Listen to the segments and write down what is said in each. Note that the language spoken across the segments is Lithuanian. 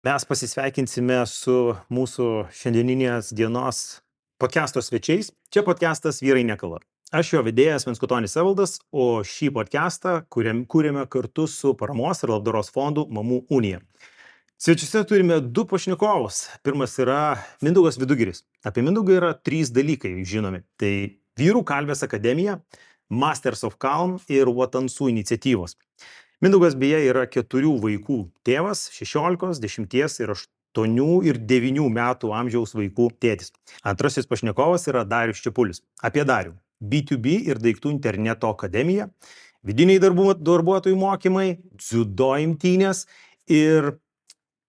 Mes pasisveikinsime su mūsų šiandieninės dienos podcast'o svečiais. Čia podcast'as Vyrai nekalba. Aš jo vedėjas Venskutonis Evaldas, o šį podcast'ą kūrėme kartu su paramos ir labdaros fondu Mamų unija. Svečiuose turime du pašnekovus. Pirmas yra Mindaugas Vidugiris. Apie Mindaugą yra 3 dalykai žinomi. Tai Vyrų kalvės akademija, Masters of Calm ir Watansų iniciatyvos. Mindaugas beje yra 4 vaikų tėvas, 16, 10 ir 8 ir 9 metų amžiaus vaikų tėtis. Antrasis pašnekovas yra Darius Čepulis. Apie Darių. B2B ir daiktų interneto akademija, vidiniai darbuotojų mokymai, dziudo imtynės ir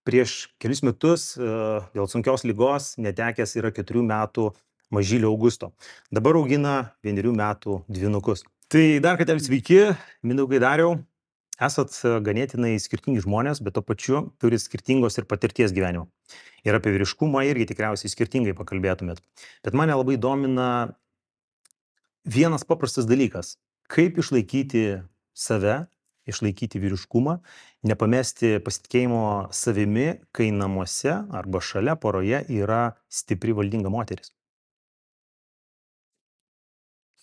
prieš kelius metus dėl sunkios ligos netekęs yra 4 metų mažylio Augusto. Dabar augina 1 metų dvynukus. Tai dar kartą sveiki, Mindaugai, Dariau. Esat ganėtinai skirtingi žmonės, bet to pačiu turit skirtingos ir patirties gyvenimo. Ir apie vyriškumą irgi tikriausiai skirtingai pakalbėtumėt. Bet mane labai domina vienas paprastas dalykas. Kaip išlaikyti save, išlaikyti vyriškumą, nepamesti pasitikėjimo savimi, kai namuose arba šalia poroje yra stipri valdinga moteris.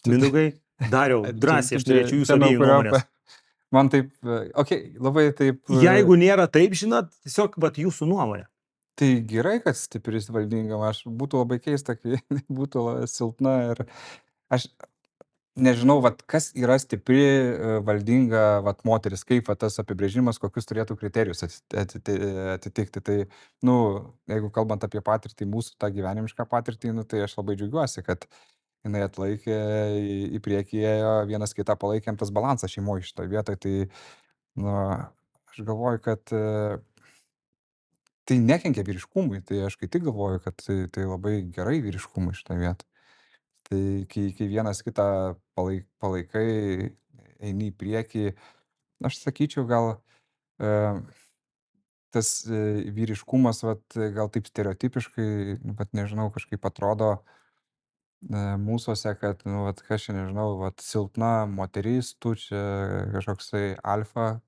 Mindaugai, Dariau, drąsiai aš turėčiau jūsų abiejų nuomonės. Man taip, labai taip... Jeigu nėra taip, žinot, tiesiog jūsų nuomonė. Tai gerai, kad stipris valdinga, aš būtų labai keista, kai būtų silpna ir aš nežinau, kas yra stipri valdinga moteris, kaip tas apibrėžimas, kokius turėtų kriterijus atitikti. Tai, jeigu kalbant apie patirtį, mūsų tą gyvenimišką patirtį, tai aš labai džiaugiuosi, kad jinai atlaikė, į priekį ėjo, vienas kitą palaikėm, tas balansas šeimoje šitoje vietoje. Tai, aš galvoju, kad tai nekenkia vyriškumui, tai aš kai tik galvoju, kad tai labai gerai vyriškumui šitoje vietoje. Tai kai vienas kitą palaikai, eini į priekį, aš sakyčiau, gal tas vyriškumas, gal taip stereotipiškai, nežinau, kažkaip atrodo mūsuose, kad, kas čia nežinau, silpna moteris, tu čia kažkoksai alfa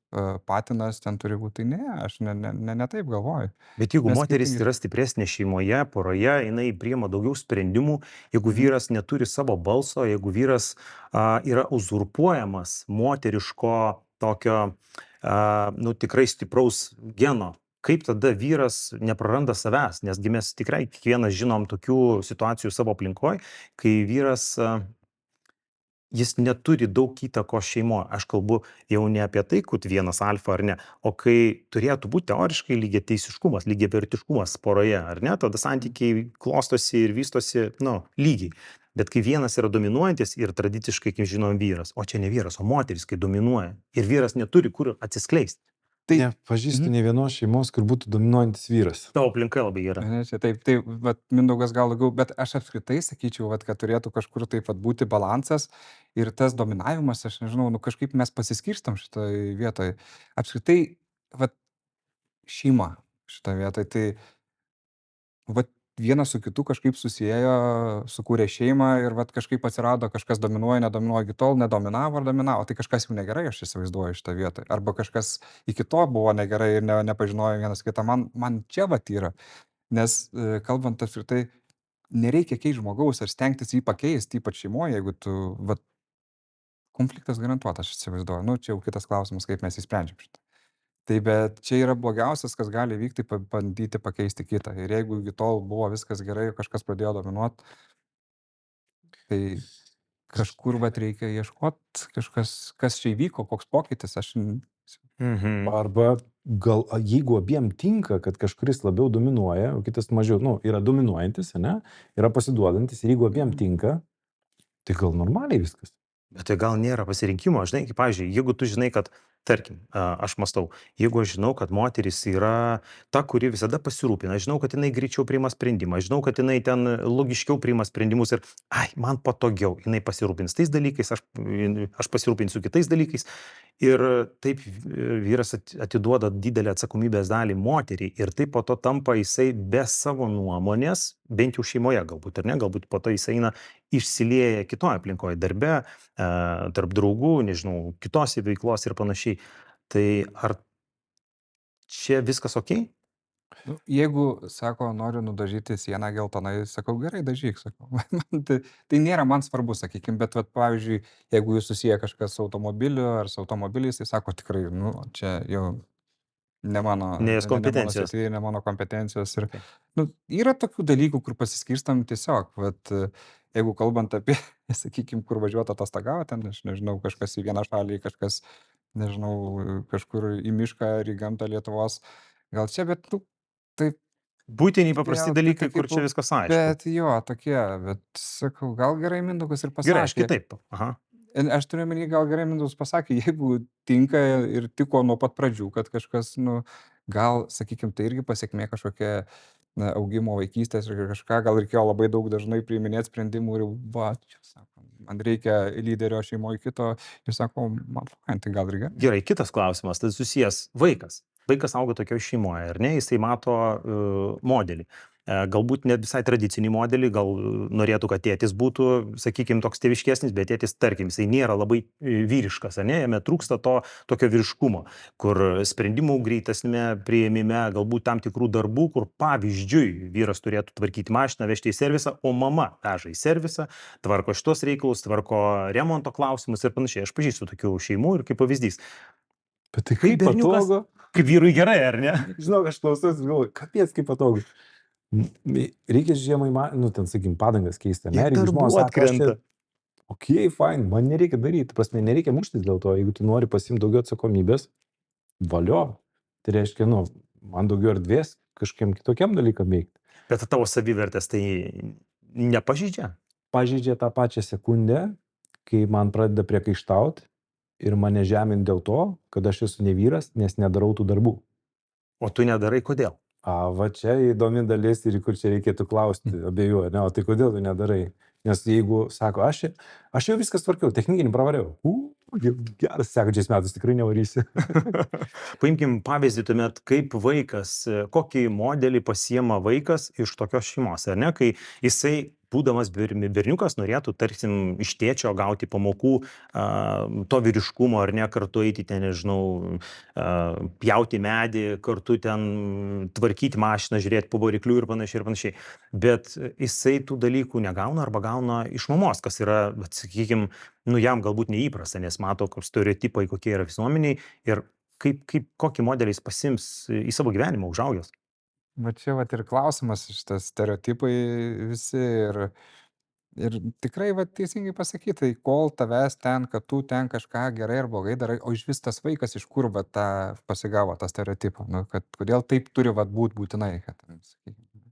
patinas ten turi būti. Tai ne, aš ne taip galvoju. Bet jeigu moteris yra stipresnė šeimoje, poroje, jinai priima daugiau sprendimų, jeigu vyras neturi savo balso, jeigu vyras yra uzurpuojamas moteriško tokio, tikrai stipraus geno, kaip tada vyras nepraranda savęs, nesgi mes tikrai kiekvienas žinom tokių situacijų savo aplinkoj, kai vyras, jis neturi daug įtakos šeimoje. Aš kalbu jau ne apie tai, kad vienas alfa ar ne, o kai turėtų būti teoriškai lygiateisiškumas, lygiavertiškumas poroje, ar ne, tada santykiai klostosi ir vystosi, lygiai. Bet kai vienas yra dominuojantis ir tradiciškai, kaip žinom, vyras, o čia ne vyras, o moteris, kai dominuoja ir vyras neturi kur atsiskleisti. Tai nepažįstu ne vienos šeimos, kur būtų dominuojantis vyras. Tavo aplinka labai gera. Taip, Mindaugas gal daugiau, bet aš apskritai sakyčiau, kad turėtų kažkur taip būti balansas ir tas dominavimas, aš nežinau, kažkaip mes pasiskirstam šitoje vietoje. Apskritai, šeima šitoje vietoje, tai vienas su kitu kažkaip susijėjo, sukūrė šeimą ir kažkaip atsirado, kažkas dominuoja, nedominuoja, iki tol nedominavo ar dominavo, tai kažkas jau negerai, aš įsivaizduoju šitą vietą. Arba kažkas iki to buvo negerai ir nepažinojo vienas kitą. Man čia yra. Nes kalbant apskritai, nereikia keisti žmogaus ar stengtis jį pakeisti, ypač šeimoje, jeigu tu, konfliktas garantuotas, aš įsivaizduoju. Čia jau kitas klausimas, kaip mes įsprendžiam šitą. Tai bet čia yra blogiausias, kas gali vykti, bandyti pakeisti kitą. Ir jeigu iki tol buvo viskas gerai, kažkas pradėjo dominuoti, tai kažkur reikia ieškoti, kas čia įvyko, koks pokytis. Arba gal jeigu abiem tinka, kad kažkuris labiau dominuoja, o kitas mažiau, yra dominuojantis, yra pasiduodantis, ir jeigu abiem tinka, tai gal normaliai viskas. Bet tai gal nėra pasirinkimo, žinai, kaip, pavyzdžiui, jeigu tu žinai, kad, tarkim, aš mąstau, jeigu aš žinau, kad moteris yra ta, kuri visada pasirūpina, aš žinau, kad jinai greičiau priima sprendimą, aš žinau, kad jinai ten logiškiau priima sprendimus ir, man patogiau, jinai pasirūpins tais dalykais, aš pasirūpinsiu kitais dalykais. Ir taip vyras atiduoda didelę atsakomybės dalį moteriai ir taip po to tampa jisai be savo nuomonės, bent jau šeimoje galbūt, ar ne, galbūt po to jisai eina išsilieja kitoje aplinkoje, darbe, tarp draugų, nežinau, kitose veiklos ir panašiai. Tai ar čia viskas okei? Nu, jeigu, sako, noriu nudažyti sieną geltonai, sakau, gerai, dažyk, sakau. Tai nėra man svarbu, sakykime, bet, vat, pavyzdžiui, jeigu jūs susiję kažkas su automobiliu ar su automobiliais, tai sako, tikrai, nu, čia jau ne mano, Ne jos ne mano kompetencijos. srityje, ne mano kompetencijos. Ir, Okay. nu, yra tokių dalykų, kur pasiskirstam tiesiog, vat, jeigu kalbant apie, sakykime, kur važiuoti atostogauti, ten, aš nežinau, kažkas į vieną šalį, kažkas, nežinau, kažkur į mišką ar į gamtą Lietuvos, gal čia, bet, nu, taip, Būtiniai paprasti vėl dalykai, tokie kur kaip, čia viskas aišku. bet jo, tokie, bet sakau, gal gerai Mindaugas ir Gerai, aš pasakė. kitaip. Aha. Aš turiu omeny, gal gerai Mindaugas pasakė, jeigu tinka ir tiko nuo pat pradžių, kad kažkas, nu, gal, sakykime, tai irgi pasiekmė kažkokia na, augimo vaikystės ir kažką, gal reikėjo labai daug dažnai priiminėti sprendimų ir, va, čia sako, man reikia lyderio šeimoje kito, ir sako, man fain, tai gal ir gerai. Gerai, kitas klausimas, tai susijęs vaikas. Vaikas auga tokioje šeimoje, ar ne, jisai mato modelį. Galbūt net visai tradicinį modelį, gal norėtų, kad tėtis būtų, sakykime, toks tėviškesnis, bet tėtis, tarkim, jisai nėra labai vyriškas, ar ne, jame trūksta to tokio vyriškumo, kur sprendimų greitesnėme priėmime, galbūt tam tikrų darbų, kur pavyzdžiui, vyras turėtų tvarkyti mašiną, vežti į servisą, o mama veža į servisą, tvarko šitos reikalus, tvarko remonto klausimus ir panašiai. Aš pažįstu tokių šeimų ir kaip pavyzdys. Bet tai Kaip kaip berniukas, patogu? kaip vyrui gerai, ar ne? Žinau, aš klausausi, galvoju, kapies kaip patogu. Reikia žiemai, nu, ten, sakykim, padangas keisti, ne? Kiek Ir darbų žmonės sako, aš čia, atkrenta. okei, fine, man nereikia daryti, prasme, nereikia muštis dėl to, jeigu tu nori pasimti daugiau atsakomybės, valio, tai reiškia, nu, man daugiau erdvės kažkiem kitokiam dalykam veikti. Bet tavo savivertės tai nepažydžia? Pažeidžia tą pačią sekundę, kai man pradeda priekaištauti ir mane žeminti dėl to, kad aš esu ne vyras, nes nedarau tų darbų. O tu nedarai kodėl? Va čia įdomi dalis ir kur čia reikėtų klausti abiejų, ne, o tai kodėl tu nedarai? Nes jeigu sako, aš jau viskas tvarkiau, technikinį pravariau, geras, sekančiais metais tikrai nevarysi. Paimkim pavyzdį tuomet, kaip vaikas, kokį modelį pasiema vaikas iš tokios šeimos, ar ne, kai jisai, būdamas berniukas, norėtų, tarsim, iš tėčio gauti pamokų, to vyriškumo, ar ne, kartu eiti ten, nežinau, pjauti medį, kartu ten tvarkyti mašiną, žiūrėti po variklių ir panašiai ir panašiai. Bet jisai tų dalykų negauna arba gauna iš mamos, kas yra, sakykime, nu jam galbūt neįprasta, nes mato, kaip stereotipai, kokie yra visuomeniai ir kokį modelį jis pasims į savo gyvenimą užaugęs. Va čia vat ir klausimas, šitas stereotipai visi ir tikrai va teisingai pasakyti, tai kol tavęs ten, kad tu ten kažką gerai ar blogai darai, o iš vis tas vaikas iš kur va tą pasigavo tą stereotipą, nu, kad kodėl taip turi va būt būtinai, kad, sakykime.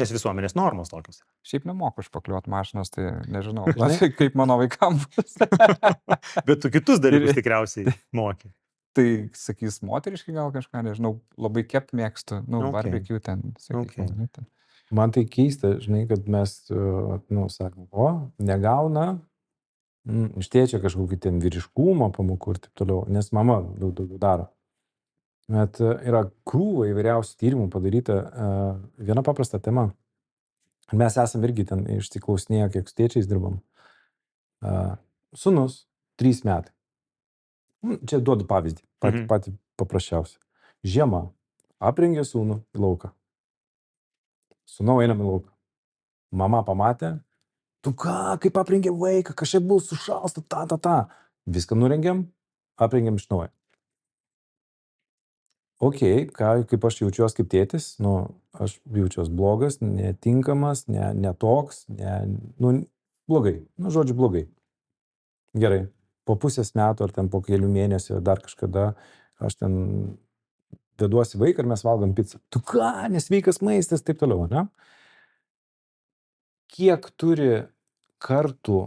Nes visuomenės normos tokios. Šiaip nemoku išpakliuoti mašinas, tai nežinau, Žinai- kaip mano vaikam bus. Bet tu kitus dalykus tikriausiai moki. Tai sakys moteriškai gal kažką, nežinau, labai kept mėgstu, nu, Okay. barbecue ten, sakykime. Okay. Ten. Man tai keista, žinai, kad mes, nu, sakom, negauna iš tėčio kažkokį ten vyriškumo pamokų ir taip toliau, nes mama daug daugiau daro. Bet yra krūva įvairiausių tyrimų padaryta viena paprasta tema. Mes esam irgi ten išsiklausinėję, kiek su tėčiais dirbam. Sūnus, 3 metai. Čia duodu pavyzdį, patį paprasčiausią. Žiema, aprengė sūnų į lauką. Sūnau einam į lauką. Mama pamatė, tu ką, kaip aprengė vaiką, kažkaip bus sušalsta, Viską nurengiam, aprengėm iš naujo. Ok, kaip aš jaučiuos kaip tėtis, nu, aš jaučiuos blogas, netinkamas, ne toks, blogai, nu, žodžiu, blogai. Gerai, po pusės metų ar ten po kelių mėnesių dar kažkada aš ten veduosi vaiką ir mes valgom pizzą. Tu ką, nesveikas maistas, taip toliau, ne? Kiek turi kartų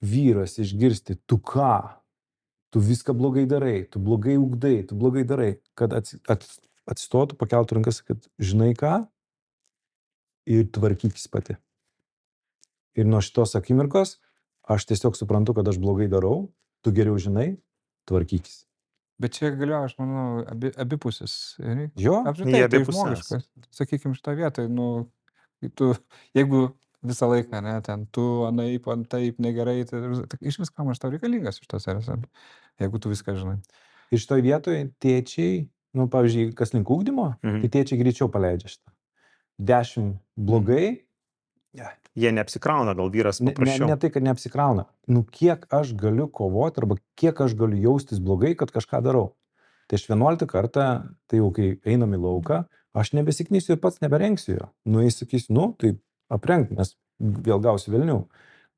vyras išgirsti, tu ką, tu viską blogai darai, tu blogai ugdai, tu blogai darai, kad atsistotų, pakeltų rankas, kad žinai ką ir tvarkykis pati. Ir nuo šitos akimirkos aš tiesiog suprantu, kad aš blogai darau, tu geriau žinai, tvarkykis. Bet čia galioja, aš manau, abipusis. Jo, apskritai, tai žmogiškas. Sakykime, šitą vietą, nu, jeigu visą laiką, ne, ten tu anaip, antaip, negerai, tai iš viskam aš tau reikalingas iš tos eres, jeigu tu viską žinai. Ir šitoj vietoje tėčiai nu, pavyzdžiui, kas link ugdymo, tai tėčiai greičiau paleidžia šitą. 10 blogai, Jie neapsikrauna, gal vyras paprasčiau. ne tai, kad neapsikrauna. Nu, kiek aš galiu kovoti arba kiek aš galiu jaustis blogai, kad kažką darau. Tai aš 11 kartą, tai jau kai einam į lauką, aš nebesiknysiu ir pats neberengsiu jo. Nu, jis sakys, nu, tai aprenk, nes vėl gausiu velnių.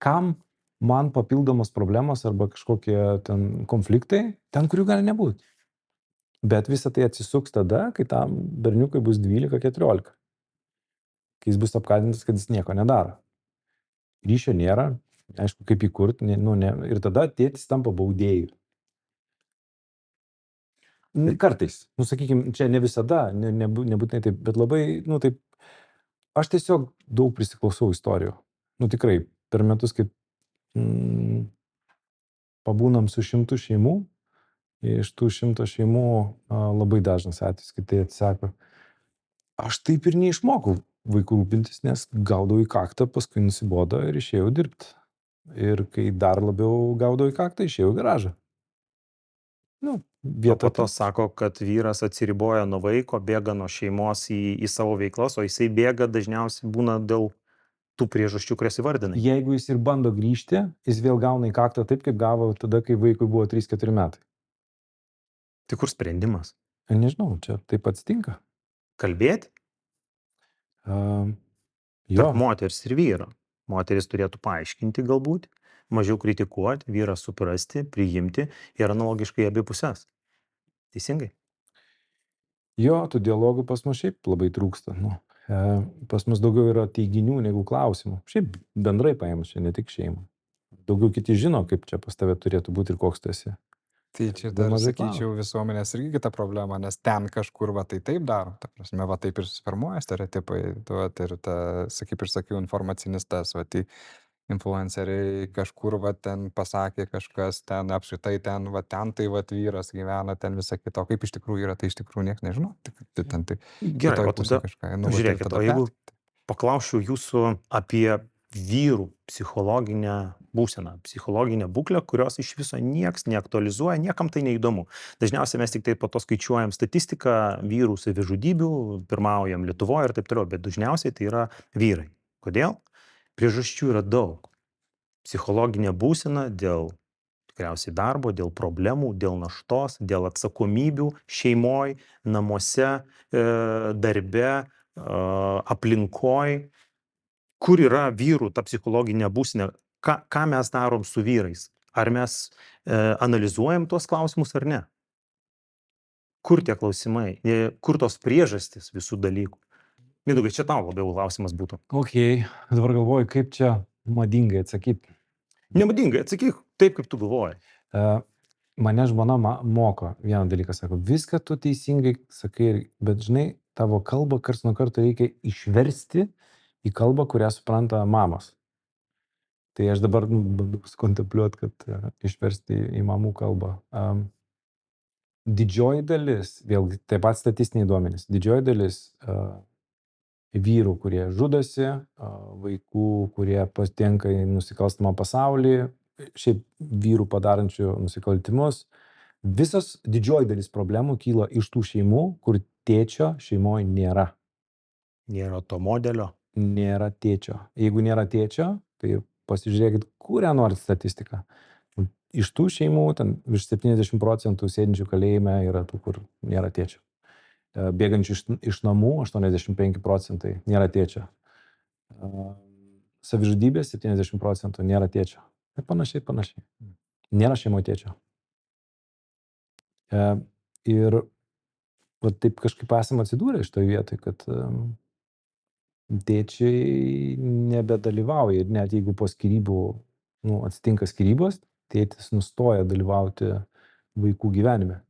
Kam man papildomas problemas arba kažkokie ten konfliktai, ten, kurių gali nebūti. Bet visą tai atsisuks tada, kai tam berniukui bus 12-14. Kai jis bus apkaltintas, kad jis nieko nedaro. Ryšio nėra, aišku, kaip įkurti, ir tada tėtis tampa baudėjų. Kartais, sakykime, čia ne visada, nebūtinai taip, bet labai, taip, aš tiesiog daug prisiklausau istorijų. Tikrai, per metus, kaip pabūnam su 100 šeimų, iš tų 100 šeimų labai dažnas atvejis, kai tai atsako. Aš taip ir neišmokau vaikų rūpintis, nes gaudau į kaktą, paskui nusibodo ir išėjau dirbti. Ir kai dar labiau gaudau į kaktą, išėjau į garažą. Po to sako, kad vyras atsiriboja nuo vaiko, bėga nuo šeimos į savo veiklas, o jisai bėga dažniausiai būna dėl tų priežasčių, kurias įvardinai. Jeigu jis ir bando grįžti, jis vėl gauna į kaktą taip, kaip gavo tada, kai vaikui buvo 3-4 metai. Tai kur sprendimas? Nežinau, čia taip atsitinka. Kalbėti? Tarp moters ir vyro. Moteris turėtų paaiškinti galbūt, mažiau kritikuoti, vyras suprasti, priimti ir analogiškai abi pusės. Teisingai? Jo, tų dialogų pas mus šiaip labai trūksta. Pas mus daugiau yra teiginių negu klausimų. Šiaip bendrai paėmus, čia ne tik šeima. Daugiau kiti žino, kaip čia pas tave turėtų būti ir koks tu esi. Tai čia dar, sakyčiau, visuomenės irgi kita problema, nes ten kažkur va tai taip daro. Ta prasme, va taip ir susiformuoja stereotipai. Ir ta, kaip ir sakiau, informacinis tas, va tai influenceriai kažkur va ten pasakė kažkas, ten apskritai ten, va ten tai va vyras gyvena, ten visą kitą. O kaip iš tikrųjų yra, tai iš tikrųjų niekas nežino. Gerai, o tada, žiūrėkit, o jeigu paklausčiau jūsų apie vyrų psichologinę būseną, psichologinę būklę, kurios iš viso nieks neaktualizuoja, niekam tai neįdomu. Dažniausiai mes tik tai po to skaičiuojam statistiką vyrų savižudybių, pirmaujam Lietuvoje ir taip toliau, bet dažniausiai tai yra vyrai. Kodėl? Priežasčių yra daug. Psichologinė būsena dėl tikriausiai darbo, dėl problemų, dėl naštos, dėl atsakomybių šeimoje, namuose, darbe, aplinkoje. Kur yra vyrų ta psichologinė būsena? Ką mes darom su vyrais? Ar mes analizuojam tuos klausimus ar ne? Kur tie klausimai? Kur tos priežastys visų dalykų? Mindaugai, čia tau labiau klausimas būtų. Dabar galvoju, kaip čia madingai atsakyti. Nemadingai, atsakyk taip, kaip tu galvoji. Mane žmona moko vieną dalyką, sako, viską tu teisingai sakai, bet žinai, tavo kalbą karts nuo karto reikia išversti į kalbą, kurią supranta mamos. Tai aš dabar bandau kontempliuoti, kad išversti į mamų kalbą. Didžioji dalis, vėlgi taip pat statistiniai duomenys, didžioji dalis vyrų, kurie žudosi, vaikų, kurie patenka į nusikalstamą pasaulį, šiaip vyrų padarančių nusikaltimus, visos didžioji dalis problemų kyla iš tų šeimų, kur tėčio šeimoje nėra. Nėra to modelio. Nėra tėčio. Jeigu nėra tėčio, tai pasižiūrėkit, kurią norit statistiką. Iš tų šeimų, ten virš 70% sėdinčių kalėjime yra tų, kur nėra tėčio. Bėgančių iš namų 85% nėra tėčio. Savižudybės 70% nėra tėčio. Ir panašiai. Nėra šeimoje tėčio. Ir va taip kažkaip esame atsidūrę iš toje vietoje, kad tėčiai nebedalyvauja. Ir net jeigu po skyrybų atsitinka skyrybos, tėtis nustoja dalyvauti vaikų gyvenime.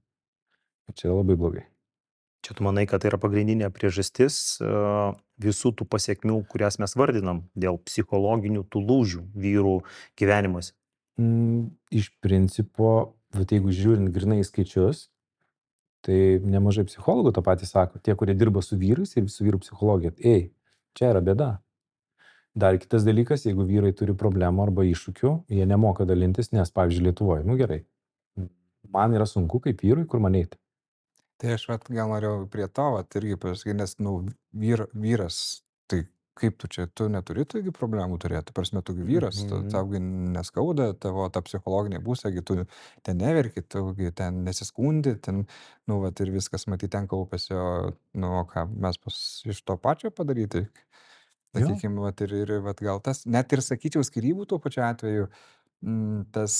Ir čia labai blogai. Čia tu manai, kad tai yra pagrindinė priežastis visų tų pasiekmių, kurias mes vardinam dėl psichologinių tų lūžių vyrų gyvenimuose? Iš principo, jeigu žiūrint grinai skaičius, tai nemažai psichologų tą patį sako, tie, kurie dirba su vyrais ir su vyrų psichologija. Čia yra bėda. Dar kitas dalykas, jeigu vyrai turi problemų arba iššūkių, jie nemoka dalintis, nes, pavyzdžiui, Lietuvoje, gerai, man yra sunku kaip vyrui, kur man eiti. Tai aš gal norėjau prie to, irgi pasakyti, nes, vyras, tai kaip tu neturi taigi problemų turėti, prasme, tu vyras, taugi neskauda, tavo ta psichologinė būsė, tu ten neverki, taugi ten nesiskundi, ten, ir viskas, matyt, ten kaupėsi, o ką mes iš to pačio padaryti, sakykime, ir gal tas, net ir sakyčiau, skyrybų tuo pačiu atveju, tas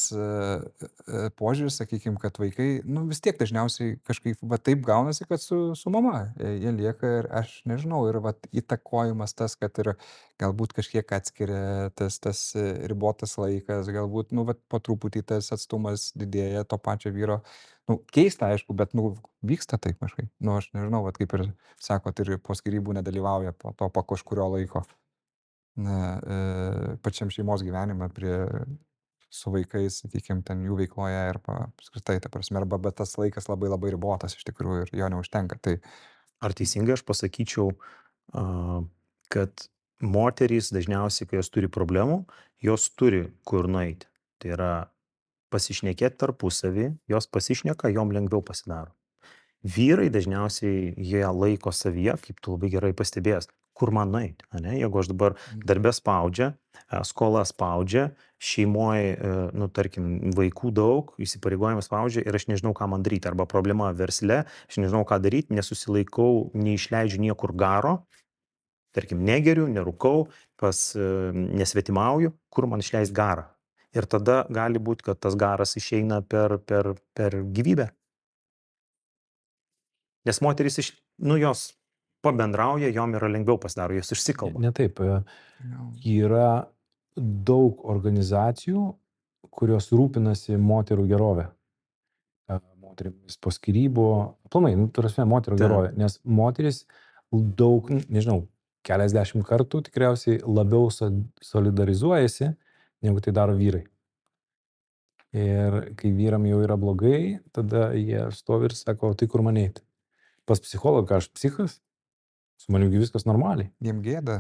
požiūris, sakykime, kad vaikai, vis tiek dažniausiai kažkaip taip gaunasi, kad su mama jie lieka ir aš nežinau, ir įtakojimas tas, kad ir galbūt kažkiek atskiria tas ribotas laikas, galbūt, po truputį tas atstumas didėja to pačio vyro, keista, aišku, bet, vyksta taip kažkaip, aš nežinau, kaip ir sakot, ir po skyrybų nedalyvauja po kažkurio laiko, pačiam šeimos gyvenime su vaikais, sakykime, ten jų veikloje ir apskritai, ta prasme, bet tas laikas labai labai ribotas iš tikrųjų ir jo neužtenka. Tai Ar teisingai aš pasakyčiau, kad moterys dažniausiai, kai jos turi problemų, jos turi kur nueiti. Tai yra pasišnekėti tarpusavį, jos pasišneka, jom lengviau pasidaro. Vyrai dažniausiai jie laiko savyje, kaip tu labai gerai pastebėjęs, kur man nueiti, ane? Jeigu aš dabar darbę spaudžia, skola spaudžia, šeimoje, tarkim, vaikų daug, įsipareigojimas spaudžia ir aš nežinau, ką man daryti, arba problema versle, aš nežinau, ką daryti, nesusilaikau, neišleidžiu niekur garo, tarkim, negeriu, nerūkau, nesvetimauju, kur man išleis garą. Ir tada gali būti, kad tas garas išeina per gyvybę. Nes moterys jos pabendrauja, jom yra lengviau pasidaro, jos išsikalba. Ne taip. Yra daug organizacijų, kurios rūpinasi moterų gerovę. Moterims po skyrybų, aplamai, moterų gerovė, nes moteris daug, nežinau, keliasdešimt kartų tikriausiai labiau solidarizuojasi, negu tai daro vyrai. Ir kai vyram jau yra blogai, tada jie stovi ir sako, tai kur man eiti? Pas psichologą, aš psichas, su manimi viskas normaliai. Jiem gėda.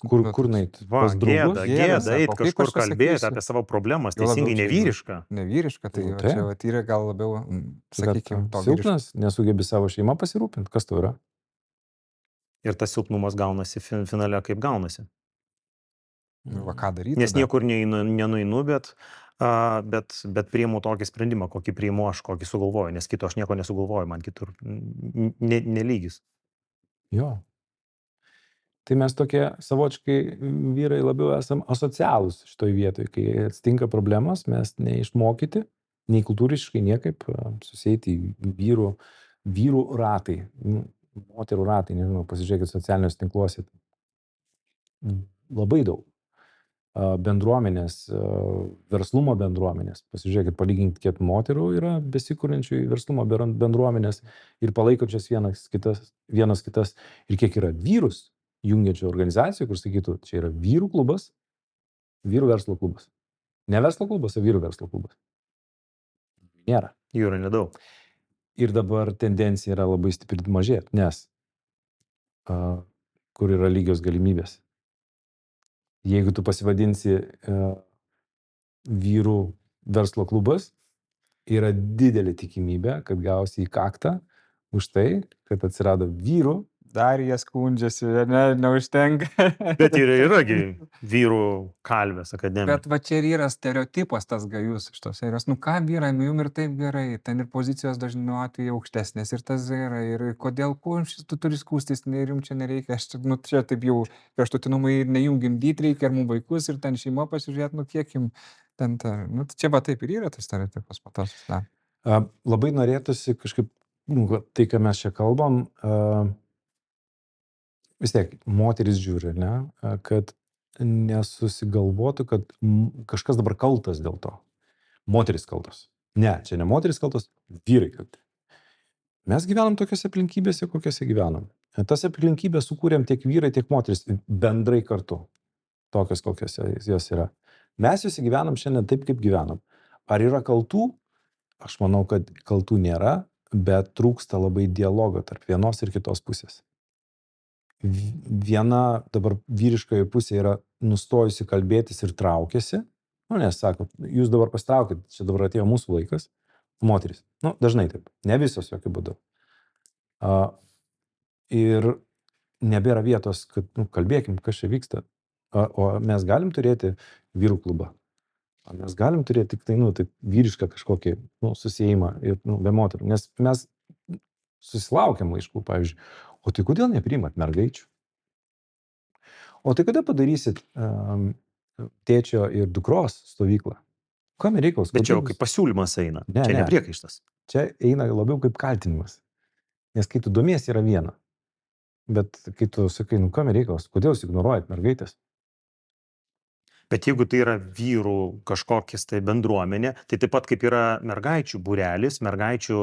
Kur nueit? Pas draugus? Gėda, eit kažkur kalbėti apie savo problemas, teisingai nevyriška. Nevyriška, tai čia yra gal labiau, sakykime, to silpnas, nesugebi savo šeimą pasirūpinti, kas tu yra? Ir tas silpnumas gaunasi finale kaip gaunasi. Ką daryti? Nes niekur nenueinu, bet priimu tokį sprendimą, kokį priimu aš, kokį sugalvoju, nes kito aš nieko nesugalvoju, man kitur nelygis. Jo. Tai mes tokie savočiai vyrai labiau esam asocialūs šitoj vietoj, kai atsitinka problemas, mes neišmokyti, nei kultūriškai niekaip susieiti vyrų ratai, moterų ratai, nežinau, pasižiūrėkit socialiniuose tinkluose. Labai daug. Bendruomenės, verslumo bendruomenės. Pasižiūrėkit, palyginkit, kiek moterų yra besikūrenčių į verslumo bendruomenės ir palaikančias vienas kitas ir kiek yra vyrus jungiančių organizacijų, kur sakytų, čia yra vyrų klubas, vyrų verslo klubas. Ne verslo klubas, o vyrų verslo klubas. Nėra. Jų yra nedaug. Ir dabar tendencija yra labai stipri mažėti, nes kur yra lygios galimybės. Jeigu tu pasivadinsi vyrų verslo klubas, yra didelė tikimybė, kad gausi į kaktą už tai, kad atsirado vyrų. Dar jie skundžiasi, neužtenka. Bet yragi vyrų kalvės akademija. Bet va čia ir yra stereotipas tas gajus iš tos serijos. Ką vyrai, jum ir taip gerai, ten ir pozicijos dažniu atveju aukštesnės ir tas gerai. Ir kodėl tu turi skūstis, ir jums čia nereikia. Čia taip jau kraštutinumai, ne jums gimdyti reikia, ar mums vaikus, ir ten šeima pasižiūrėti, kiek jums ten. Čia va taip ir yra tas stereotipas patos. Labai norėtųsi kažkaip, tai, ką mes čia kalbam, vis tiek moteris žiūri, ne, kad nesusigalvotų, kad kažkas dabar kaltas dėl to. Moteris kaltas. Ne, čia ne moteris kaltas, vyrai kalti. Mes gyvenam tokiose aplinkybėse, kokiose gyvenam. Tas aplinkybės sukūrėm tiek vyrai, tiek moteris bendrai kartu. Tokios, kokios jos yra. Mes visi gyvenam šiandien taip, kaip gyvenam. Ar yra kaltų? Aš manau, kad kaltų nėra, bet trūksta labai dialogo tarp vienos ir kitos pusės. Viena dabar vyriškoje pusėje yra nustojusi kalbėtis ir traukiasi. Nes sako, jūs dabar pasitraukit, čia dabar atėjo mūsų laikas. Moteris. Dažnai taip. Ne visos jokių būdų. A, ir nebėra vietos, kad kalbėkim, kas čia vyksta. O mes galim turėti vyrų klubą. Ar mes galim turėti tik tai, tai vyrišką kažkokį susijimą ir be moterų. Nes mes susilaukiam laiškų, pavyzdžiui, o tai kodėl nepriimat mergaičių? O tai kada padarysit tėčio ir dukros stovyklą? Kam reikalas? Bet čia jau kaip pasiūlymas eina. Ne, Čia ne. ne priekaištas. Čia eina labiau kaip kaltinimas. Nes kai tu domiesi yra viena. Bet kai tu sakai, kam reikalas? Kodėl jūs ignoruojat mergaitės? Bet jeigu tai yra vyrų kažkokias tai bendruomenė, tai taip pat kaip yra mergaičių būrelis, mergaičių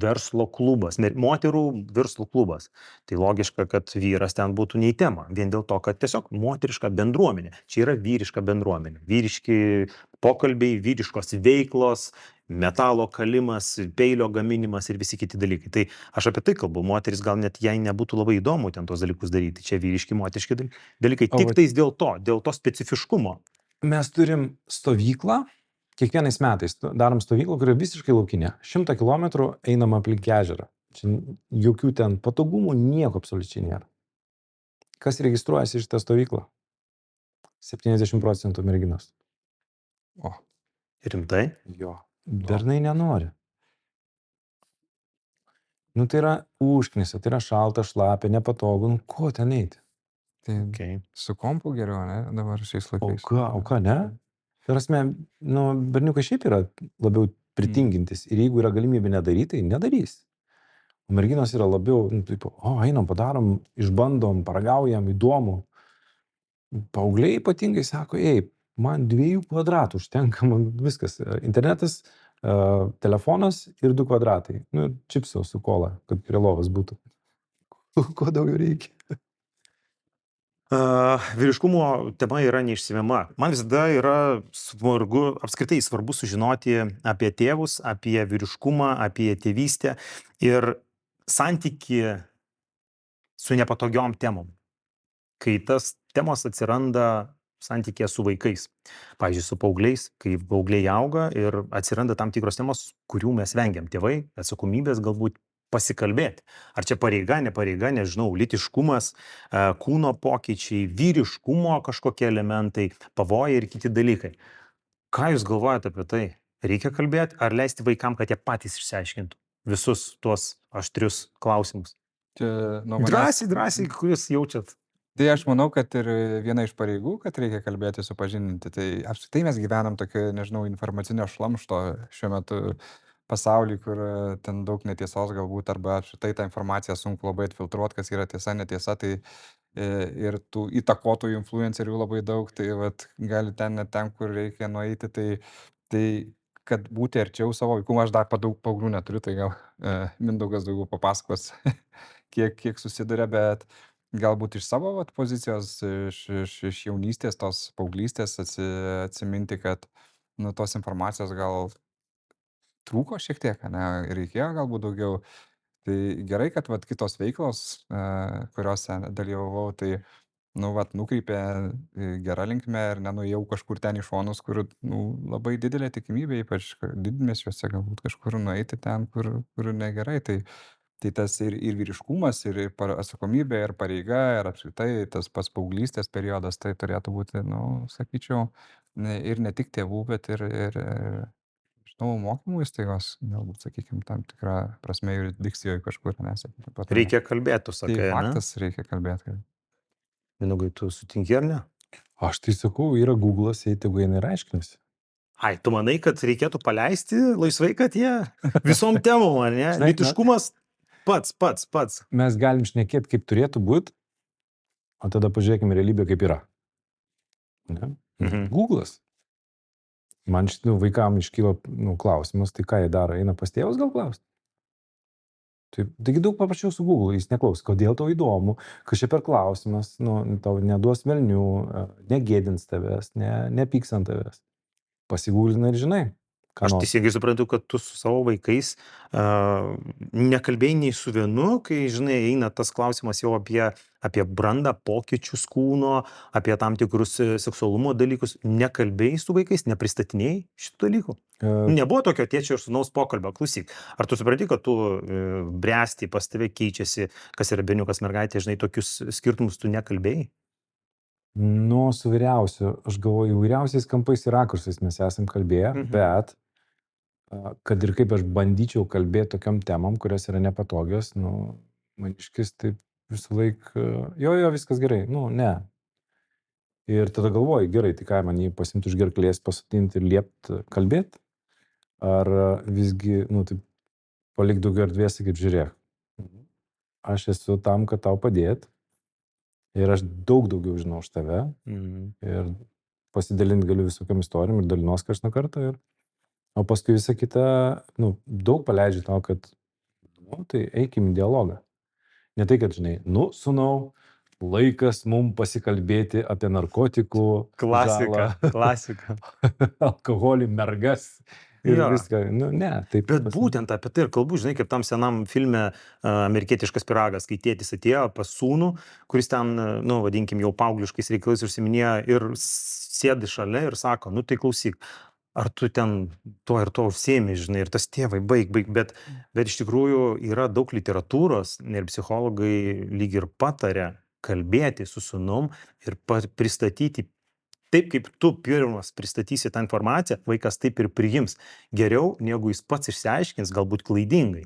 verslo klubas, moterų verslo klubas. Tai logiška, kad vyras ten būtų ne į temą, vien dėl to, kad tiesiog moteriška bendruomenė. Čia yra vyriška bendruomenė. Vyriški pokalbiai, vyriškos veiklos, metalo kalimas, peilio gaminimas ir visi kiti dalykai. Tai aš apie tai kalbu. Moteris gal net jai nebūtų labai įdomu ten tos dalykus daryti. Čia vyriški, moteriški dalykai. Tik tais dėl to specifiškumo. Mes turim stovyklą, kiekvienais metais darom stovyklą, kuri visiškai laukinė. 100 km einam aplink ežerą. Čia jokių ten patogumų, nieko absoliučiai nėra. Kas registruojasi šitą stovyklą? 70% merginos. O, rimtai? Jo. Bernai nenori. Tai yra užknisa, tai yra šalta, šlapia, nepatogu. Ko ten eiti? tai Okay. su kompu geriau, ne? Dabar šiais laikais. O ką, ne? Prasme, berniukai šiaip yra labiau pritingintis. Ir jeigu yra galimybė nedaryti, tai nedarys. O merginos yra labiau, einam, padarom, išbandom, paragaujam, įdomu. Paaugliai ypatingai sako, man 2 kvadratų užtenka, man viskas. Internetas, telefonas ir 2 kvadratai. Čipso su kola, kad prie lovos būtų. Ko daugiau reikia? Vyriškumo tema yra neišsemiama. Man visada yra apskritai svarbu sužinoti apie tėvus, apie vyriškumą, apie tėvystę ir santykį su nepatogiom temom. Kai tas temos atsiranda santykėje su vaikais. Pavyzdžiui, su paaugliais, kai paaugliai auga ir atsiranda tam tikros temos, kurių mes vengiam. Tėvai, atsakomybės galbūt pasikalbėti. Ar čia pareiga, nepareiga, nežinau, lytiškumas, kūno pokyčiai, vyriškumo kažkokie elementai, pavojai ir kiti dalykai. Ką jūs galvojate apie tai? Reikia kalbėti ar leisti vaikam, kad jie patys išsiaiškintų visus tuos aštrius klausimus? Drąsiai, kuris jaučiat. Tai aš manau, kad ir viena iš pareigų, kad reikia kalbėti, supažindinti. Tai apskritai mes gyvenam tokio, nežinau, informacinio šlamšto šiuo metu pasaulyje, kur ten daug netiesos galbūt, arba apskritai tą informaciją sunku labai atfiltruoti, kas yra tiesa, netiesa, tai ir tų įtakotojų influencerių labai daug, tai vat, gali ten, net ten, kur reikia nueiti, tai kad būti arčiau savo vaikų, aš dar daug paauglių neturiu, tai gal Mindaugas daugiau papasakos, kiek susiduria, bet galbūt iš savo pozicijos, iš jaunystės, tos paauglystės atsiminti, kad tos informacijos gal trūko šiek tiek, ne, reikėjo galbūt daugiau. Tai gerai, kad kitos veiklos, kuriuose dalyvavau, tai nukreipė gerą linkmę ir nenuėjau kažkur ten į šonus, kur labai didelė tikimybė, ypač didmiesčiuose galbūt kažkur nueiti ten, kur negerai. Tai tas ir vyriškumas, ir atsakomybė, ir pareiga, ir apskritai tas pats paauglystės periodas, tai turėtų būti, sakyčiau, ir ne tik tėvų, bet ir mokymų įstaigos, galbūt, sakykime, tam tikrą prasme jurisdikcijoje kažkur, nesakykime. Reikia kalbėti, tu sakai, tai ne? faktas, reikia kalbėti. Mindaugai, tu sutinki ar ne? Aš tai sakau, yra Google'as, tegu eina ir aiškinasi. Ai, tu manai, kad reikėtų paleisti laisvai, kad jie visom temom, ar ne? Lytiškumas pats. Mes galim šnekėti, kaip turėtų būti, o tada pažiūrėkime realybę, kaip yra. Ne? Google'as. Man vaikam iškyla klausimas, tai ką jie daro, eina pas tėvus gal klausti? Taigi daug paprašiau su Google, jis neklaus, kodėl tau įdomu, kas čia per klausimas, tau neduos velnių, negėdins tavęs, nepyks ant tavęs. Pasigūlina ir žinai. ką Aš nors. teisingai suprantu, kad tu su savo vaikais nekalbėjai nei su vienu, kai, žinai, eina tas klausimas jau apie brandą, pokyčius kūno, apie tam tikrus seksualumo dalykus. Nekalbėjai su vaikais, nepristatinėjai šitų dalykų. E, Nebuvo tokio tėčio ir sūnaus pokalbio. Klausyk, ar tu supranti, kad tu bręsti, pas tave keičiasi, kas yra berniukas, mergaitė, žinai, tokius skirtumus tu nekalbėjai? Nu, su vyriausiu, aš galvoju, įvairiausiais kampais ir rakursais mes esam kalbėję, bet kad ir kaip aš bandyčiau kalbėti tokiam temam, kurios yra nepatogios, nu, maniškis taip visą laiką, jo, viskas gerai, nu, ne. Ir tada galvoju, gerai, tai ką man jį pasimti už gerklės, pasatinti ir liepti kalbėti, ar visgi, nu, taip palik daugiau erdvės, sakyti, žiūrėk, aš esu tam, kad tau padėti ir aš daug daugiau žinau už tave ir pasidalinti galiu visokiam istorijom ir dalinuos karts nuo karto, o paskui visą kitą, nu, daug paleidžiu tau, kad, nu, tai eikim į dialogą. Ne tai, kad, žinai, nu, sūnau, laikas mums pasikalbėti apie narkotikų, Klasika, žalą, klasika. alkoholį, mergas ir Jo. viską. Nu, ne, taip. Bet būtent apie tai ir kalbu, žinai, kaip tam senam filme Amerikietiškas pyragas, kai tėtis atėjo pas sūnų, kuris ten, nu, vadinkim, jau paaugliškais reikalais užsiminėjo ir sėdi šalia ir sako, nu tai klausyk, ar tu ten to ir to užsiemi, žinai, ir tas tėvai, baig, bet iš tikrųjų yra daug literatūros ir psichologai lyg ir patarė kalbėti su sūnum ir pristatyti taip, kaip tu pirmas pristatysi tą informaciją, vaikas taip ir priims geriau, negu jis pats išsiaiškins, galbūt klaidingai.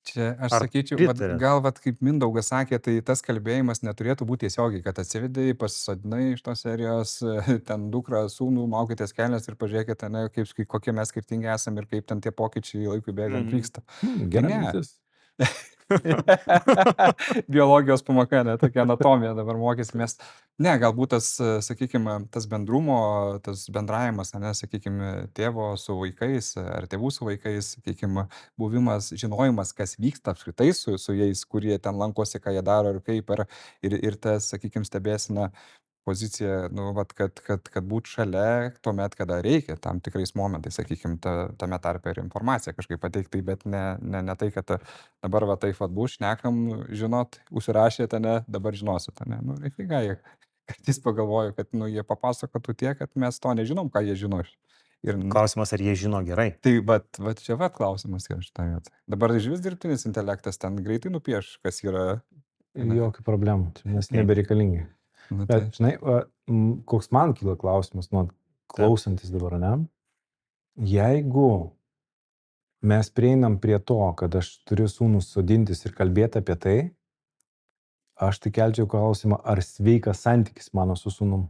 Čia aš Ar sakyčiau, pritariat? gal kaip Mindaugas sakė, tai tas kalbėjimas neturėtų būti tiesiogiai, kad atsivedai, pasisodinai iš tos serijos, ten dukrą, sūnų, maukitės kelias ir pažiūrėkite, ne, kokie mes skirtingi esame ir kaip ten tie pokyčiai laikui bėgant vyksta. Gerai, ne. mintis. Biologijos pamoka, ne, tokia anatomija dabar mokysimės. Ne, galbūt tas, sakykime, tas bendrumo, tas bendravimas, ne, sakykime, tėvo su vaikais ar tėvų su vaikais, sakykime, buvimas, žinojimas, kas vyksta apskritai su jais, kurie ten lankosi, ką jie daro ir kaip, ir tas, sakykime, stebėsina pozicija, nu, vat, kad būt šalia tuomet, kada reikia, tam tikrais momentais, sakykime, tame tarpe ir informaciją kažkaip pateikti, bet ne tai, kad dabar va taip vat bus, šnekam, žinot, užsirašėte, ne, dabar žinosit, ne, nu, reikia, jie kartais pagalvoju, kad, nu, jie papasakotų tiek, kad mes to nežinom, ką jie žino. Ir, Klausimas, ar jie žino gerai. tai, vat čia klausimas yra šitą vietą. Dabar išvis dirbtinis intelektas ten greitai nupieš, kas yra. Jokių problemų, čia mes nebereikalingi. Nu, tai, Bet, žinai, koks man kyla klausimas, nu, klausantis dabar, ne? Jeigu mes prieinam prie to, kad aš turiu sūnus sodintis ir kalbėti apie tai, aš tai kelčiau klausimą, ar sveikas santykis mano su sūnum.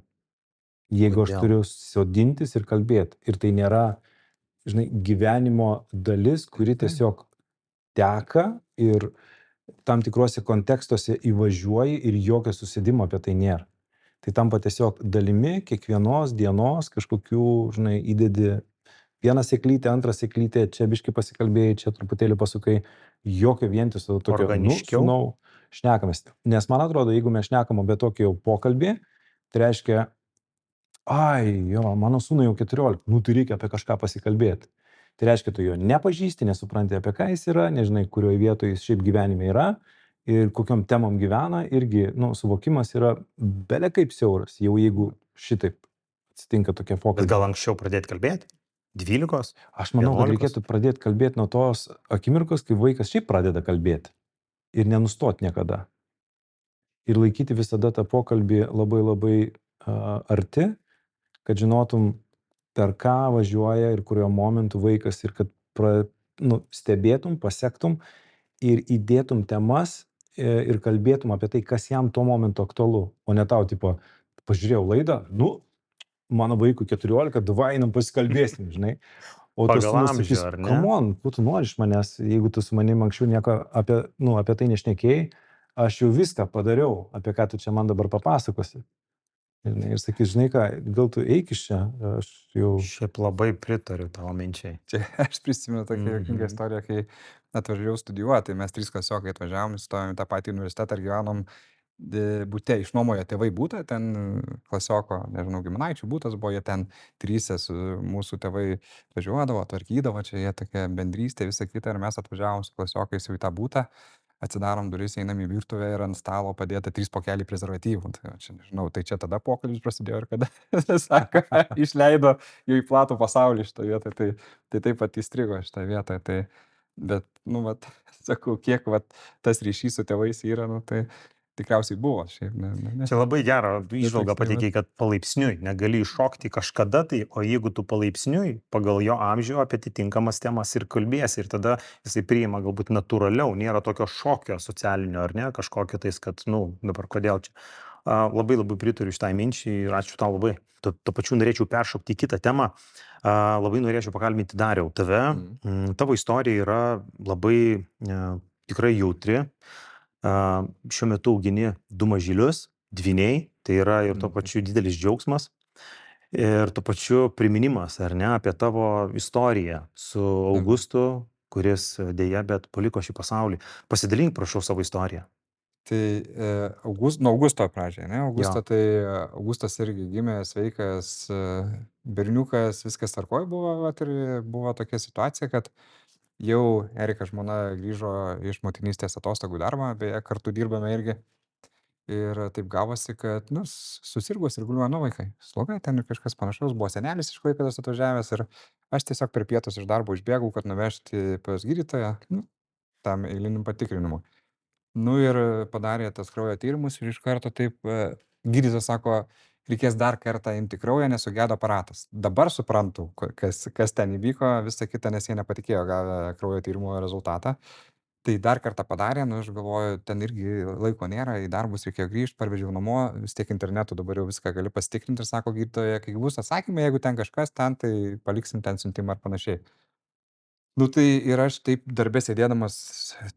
Jeigu aš Kodėl? turiu sodintis ir kalbėti, ir tai nėra, žinai, gyvenimo dalis, kuri tiesiog teka ir tam tikruose kontekstuose įvažiuoji ir jokio susidimo apie tai nėra. Tai tampa tiesiog dalimi kiekvienos dienos kažkokių, žinai, įdedi vieną sėklytę, antrą sėklytę, čia biškai pasikalbėjai, čia truputėlį pasukai, jokio vientiso tokio, Organiškiau. šnekamės. Nes man atrodo, jeigu mes šnekam apie tokį jau pokalbį, tai reiškia, jo, mano sūnui jau 14, nu tai reikia apie kažką pasikalbėti. Tai reiškia, tu jo nepažįsti, nesupranti, apie ką jis yra, nežinai, kurioje vietoje jis šiaip gyvenime yra ir kokiom temom gyvena, irgi, nu, suvokimas yra bele kaip siauras, jau jeigu šitaip atsitinka tokia Bet pokalbė. gal anksčiau pradėti kalbėti? 12? Aš manau, kad 11? reikėtų pradėti kalbėti nuo tos akimirkos, kai vaikas šiaip pradeda kalbėti ir nenustot niekada. Ir laikyti visada tą pokalbį labai labai arti, kad žinotum, per ką važiuoja ir kurio momentu vaikas ir kad stebėtum, pasektum ir įdėtum temas ir kalbėtum apie tai, kas jam tuo momentu aktualu, o ne tau, tipo, pažiūrėjau laidą, nu, mano vaikui 14, davai einam pasikalbėsim, žinai. O tu Pagal sūnus amžių, sakys, ar ne? come on, ko tu nori iš manęs, jeigu tu su manim anksčiau nieko apie tai nešnekėjai, aš jau viską padariau, apie ką tu čia man dabar papasakosi. Ir sakys, žinai ką, gal tu eik iš čia, aš jau... Šiaip labai pritariu tavo minčiai. čia aš prisimenu tokią juokingą istoriją, kai atvažiavau studijuoti, tai mes 3 klasiokai atvažiavom, įstojom į tą patį universitetą ir gyvenom bute išnuomojo tėvai butą, ten klasioko, nežinau, giminaičių butas buvo, jie ten trysia su mūsų tėvai važiuodavo, tvarkydavo, čia jie tokia bendrystė, visa kita, ir mes atvažiavom su klasiokais jau į tą butą, atsidarom duris, einam į virtuvę ir ant stalo padėta 3 pokeliai prezervatyvų. Tai va čia nežinau, tai čia tada pokalbis prasidėjo ir kada, sako, išleido jau į platų pasaulį šitą vietą, tai taip pat įstrigo šitą vietą. Tai, bet, nu, vat, sakau, kiek vat, tas ryšys su tėvais yra, nu, tai tikriausiai buvo šiaip, ne. Čia labai gerą įžvalgą toksai pateikei, kad palaipsniui negali iššokti kažkada tai, o jeigu tu palaipsniui pagal jo amžių apie atitinkamas temas ir kalbėsi, ir tada jisai priima galbūt natūraliau, nėra tokio šokio socialinio, ar ne, kažkokio tais, kad, nu, dabar kodėl čia. Labai labai pritariu šitai minčiai ir ačiū tau labai. Tuo pačiu norėčiau peršokti į kitą temą. Labai norėčiau pakalbinti Dariau tave. Tavo istorija yra labai tikrai jautri. Šiuo metu augini 2 mažylius, dvyniai, tai yra ir tuo pačiu didelis džiaugsmas. Ir tuo pačiu priminimas, ar ne, apie tavo istoriją su Augustu, kuris dėja, bet paliko šį pasaulį. Pasidalink, prašau, savo istoriją. Tai nuo Augusto pradžiai, ne? Augustas irgi gimė sveikas berniukas, viskas tvarkoj buvo, vat, ir buvo tokia situacija, kad jau Erika žmona grįžo iš motinystės atostogų darbą, beje, kartu dirbame irgi. Ir taip gavosi, kad, nu, susirgo sirguliuoja nuo vaikai. Sloga ten ir kažkas panašaus, buvo senelis iš Klaipėdos atvažiavęs ir aš tiesiog per pietus iš darbo išbėgau, kad nuvežti pas gydytoją, nu, tam eiliniam patikrinimui. Nu ir padarė tas kraujo tyrimus ir iš karto taip gydytojas sako, reikės dar kartą imti kraują, nes sugedo aparatas. Dabar suprantu, kas ten įvyko, visą kitą, nes jie nepatikėjo gavę kraujo tyrimo rezultatą. Tai dar kartą padarė, nu aš galvoju, ten irgi laiko nėra, į darbus reikėjo grįžti, parvežiau namo, vis tiek internetu dabar jau viską gali pasitikrinti ir sako gydytoja, kai bus atsakymai, jeigu ten kažkas ten, tai paliksim ten siuntimą ar panašiai. Nu tai ir aš taip darbė sėdėdamas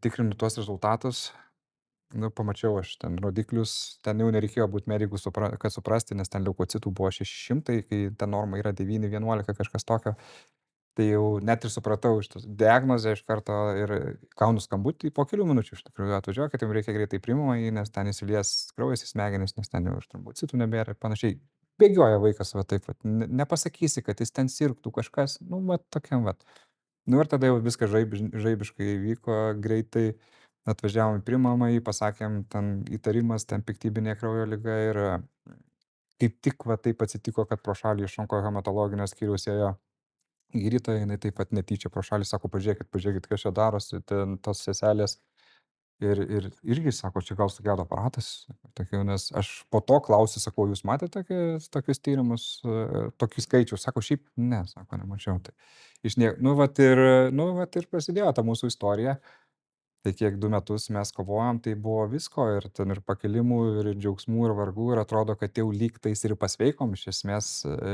tikrinu tuos rezultatus. Nu, pamačiau aš ten rodiklius, ten jau nereikėjo būti medikų, kad suprasti, nes ten leukocitų buvo 600, kai ten norma yra 9-11 kažkas tokio. Tai jau net ir supratau iš tos diagnozę iš karto ir gaunu skambutį po kelių minučių iš tikrųjų atvažiuokit, jums reikia greitai priimama jį, nes ten įsilies kraujas į smegenis, nes ten jau iš trombocitų nebėra ir panašiai. Bėgioja vaikas, va taip, va. Nepasakysi, kad jis ten sirgtų kažkas, nu, va tokiam, va. Nu ir tada jau viskas žaibiškai vyko greitai. Atvažiavom į priimamąjį, pasakėm, ten įtarimas, ten piktybinė kraujo liga ir kaip tik va taip atsitiko, kad pro šalį iš onkohematologinio skyriaus ėjo gydytoja, jinai taip pat netyčia pro šalį, sako, pažiūrėkit, kas čia darosi, ten tos seselės. Ir irgi sako, čia gal sugedo aparatas, tokiu, nes aš po to klausiu, sakau, jūs matėte tokius tyrimus, tokį skaičių, sako, šiaip ne, sako, nemačiau. Tai nu vat ir prasidėjo ta mūsų istorija. Tai kiek 2 metus mes kovojom, tai buvo visko ir ten ir pakilimų, ir džiaugsmų, ir vargų, ir atrodo, kad jau lyg tais ir pasveikom. Iš esmės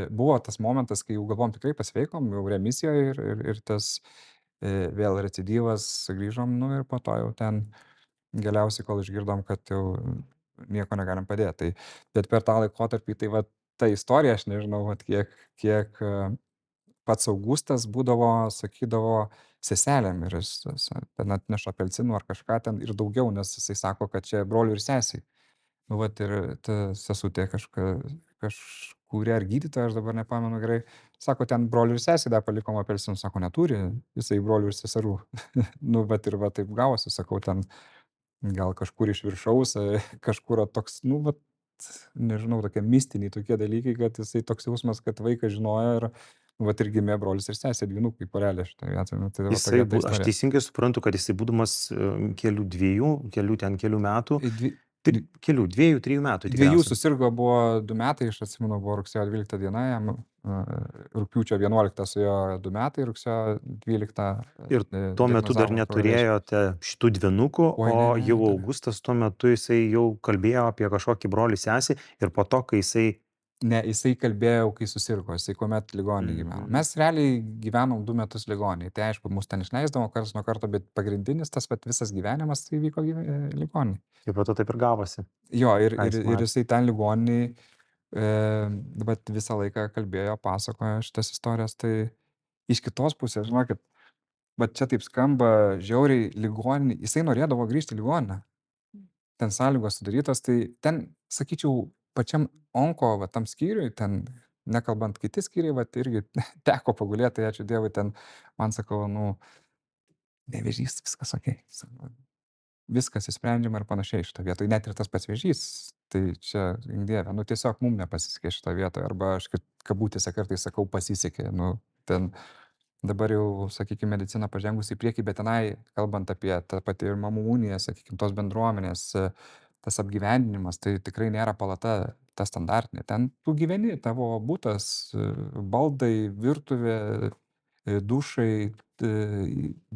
buvo tas momentas, kai jau galvom tikrai pasveikom, jau remisijoje ir tas vėl recidyvas sugrįžom, nu ir po to jau ten galiausiai, kol išgirdom, kad jau nieko negalim padėti. Bet per tą laikotarpį, tai va ta istorija, aš nežinau, vat, kiek pats Augustas būdavo, sakydavo seselėm ir jis ten atneša apelsinų ar kažką ten ir daugiau, nes jisai sako, kad čia brolių ir sesiai. Nu vat ir ta sesutė kažkuria ar gydytoja, aš dabar nepamenu gerai, sako, ten brolių ir sesiai dar palikom apelsinų, sako, neturi, jisai brolių ir seserų. Nu vat ir va taip gavosi, sakau, ten gal kažkur iš viršaus, kažkur toks, nu vat, nežinau, tokie mistiniai tokie dalykai, kad jisai toks jausmas, kad vaikas žinojo ir vat ir gimė brolis ir sesė, dvynukai porelė šitoje vietoje. Nu, tai va tokia ta Aš istorija. teisingai suprantu, kad jisai būdamas kelių metų, Dvi- 2-3 metų 2 tikriausiai. susirgo, buvo 2 metai, aš atsimenu, buvo rugsėjo 12 diena, jam rugpjūčio 11 su jo 2 metai, rugsėjo 12. Ir tuo metu dar diagnozavo kraujo vėžį. neturėjote šitų dvynukų, Oi, o ne, jau dar. Augustas tuo metu jisai jau kalbėjo apie kažkokį brolį sesį ir po to, kai jisai... Ne, jisai kalbėjo, kai susirgo, jisai kuomet ligoninėje gyveno. Mes realiai gyvenom 2 metus ligoninėje. Tai aišku, mus ten išleisdavo karts nuo karto, bet pagrindinis tas pat visas gyvenimas tai vyko ligoninėje. Ir po to taip ir gavosi. Jo, ir Ką jis matė? jisai ten ligoninėje bet visą laiką kalbėjo, pasakojo šitas istorijas. Tai iš kitos pusės, žinokit, bet čia taip skamba žiauriai ligoninė. Jisai norėdavo grįžti į ligoninę. ten sąlygos sudarytos, tai ten, sakyčiau, pačiam onko, va, tam skyriui, ten, nekalbant kiti skyriai, va, irgi teko pagulėti, tai ačiū Dievui, ten, man sakau, nu, ne vėžys, viskas okei. Viskas išsprendžiama ir panašiai šitoj vietoj, net ir tas pats vėžys, tai čia, gink Dieve, nu tiesiog mum nepasisekė šitoj vietoj, arba aš kabutėse kartais sakau pasisekė, nu ten dabar jau, sakykime, medicina pažengusi į priekį, bet tenai, kalbant apie tą patį ir mamų uniją, sakykime, tos bendruomenės, tas apgyvendinimas, tai tikrai nėra palata ta standartinė. Ten tu gyveni, tavo butas, baldai, virtuvė, dušai,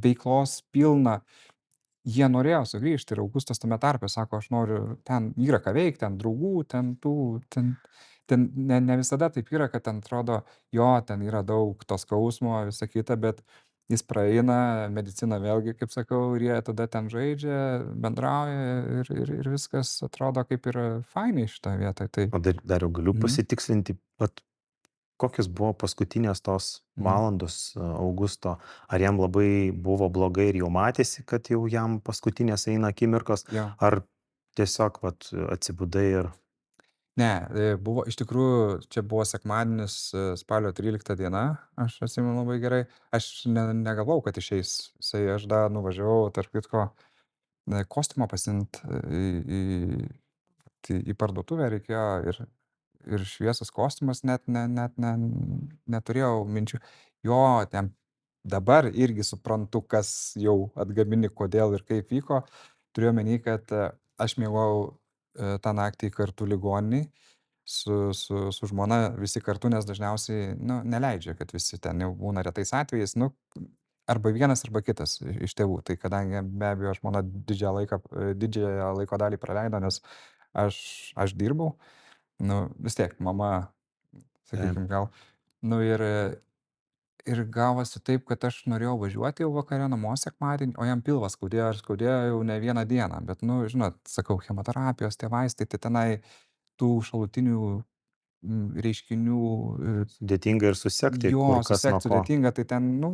veiklos pilna. Jie norėjo sugrįžti ir Augustas tame tarpe sako, aš noriu, ten yra ką veikti, ten draugų, ten ne visada taip yra, kad ten atrodo, jo, ten yra daug to skausmo, visa kita, bet jis praeina, medicina vėlgi, kaip sakau, ir jie tada ten žaidžia, bendrauja ir viskas atrodo kaip ir fainai šitoj vietoj. Tai, O dar jau galiu Mhm. pasitikslinti, vat, kokios buvo paskutinės tos valandos Augusto, ar jam labai buvo blogai ir jau matėsi, kad jau jam paskutinės eina akimirkos, Jo. ar tiesiog vat, atsibudai ir Ne, buvo iš tikrųjų, čia buvo sekmadienis, spalio 13 diena, aš atsimenu labai gerai. Aš negalvojau, kad išeis jisai, aš dar nuvažiavau, tarp kitko, kostiumą pasiimt į parduotuvę reikėjo ir šviesas kostiumas, net neturėjau minčių. Jo, ten dabar irgi suprantu, kas jau atgamini, kodėl ir kaip vyko. Turiu omeny, kad aš miegojau tą naktį kartu ligoninėj su žmona, visi kartu, nes dažniausiai, nu, neleidžia, kad visi ten jau būna retais atvejais, nu, arba vienas, arba kitas iš tėvų. Tai kadangi be abejo žmona didžiąją laiko dalį praleido, nes aš dirbau, nu, vis tiek mama, sakykim, gal, nu ir gavosi taip, kad aš norėjau važiuoti jau vakare namo sekmadienį, o jam pilvas skaudėjo ir skaudėjo jau ne vieną dieną. Bet, nu, žinot, sakau, chemoterapijos, tie vaistai, tai tenai tų šalutinių reiškinių sudėtinga ir susekti, jo kur kas nuo susekt ko. sudėtinga, tai ten, nu,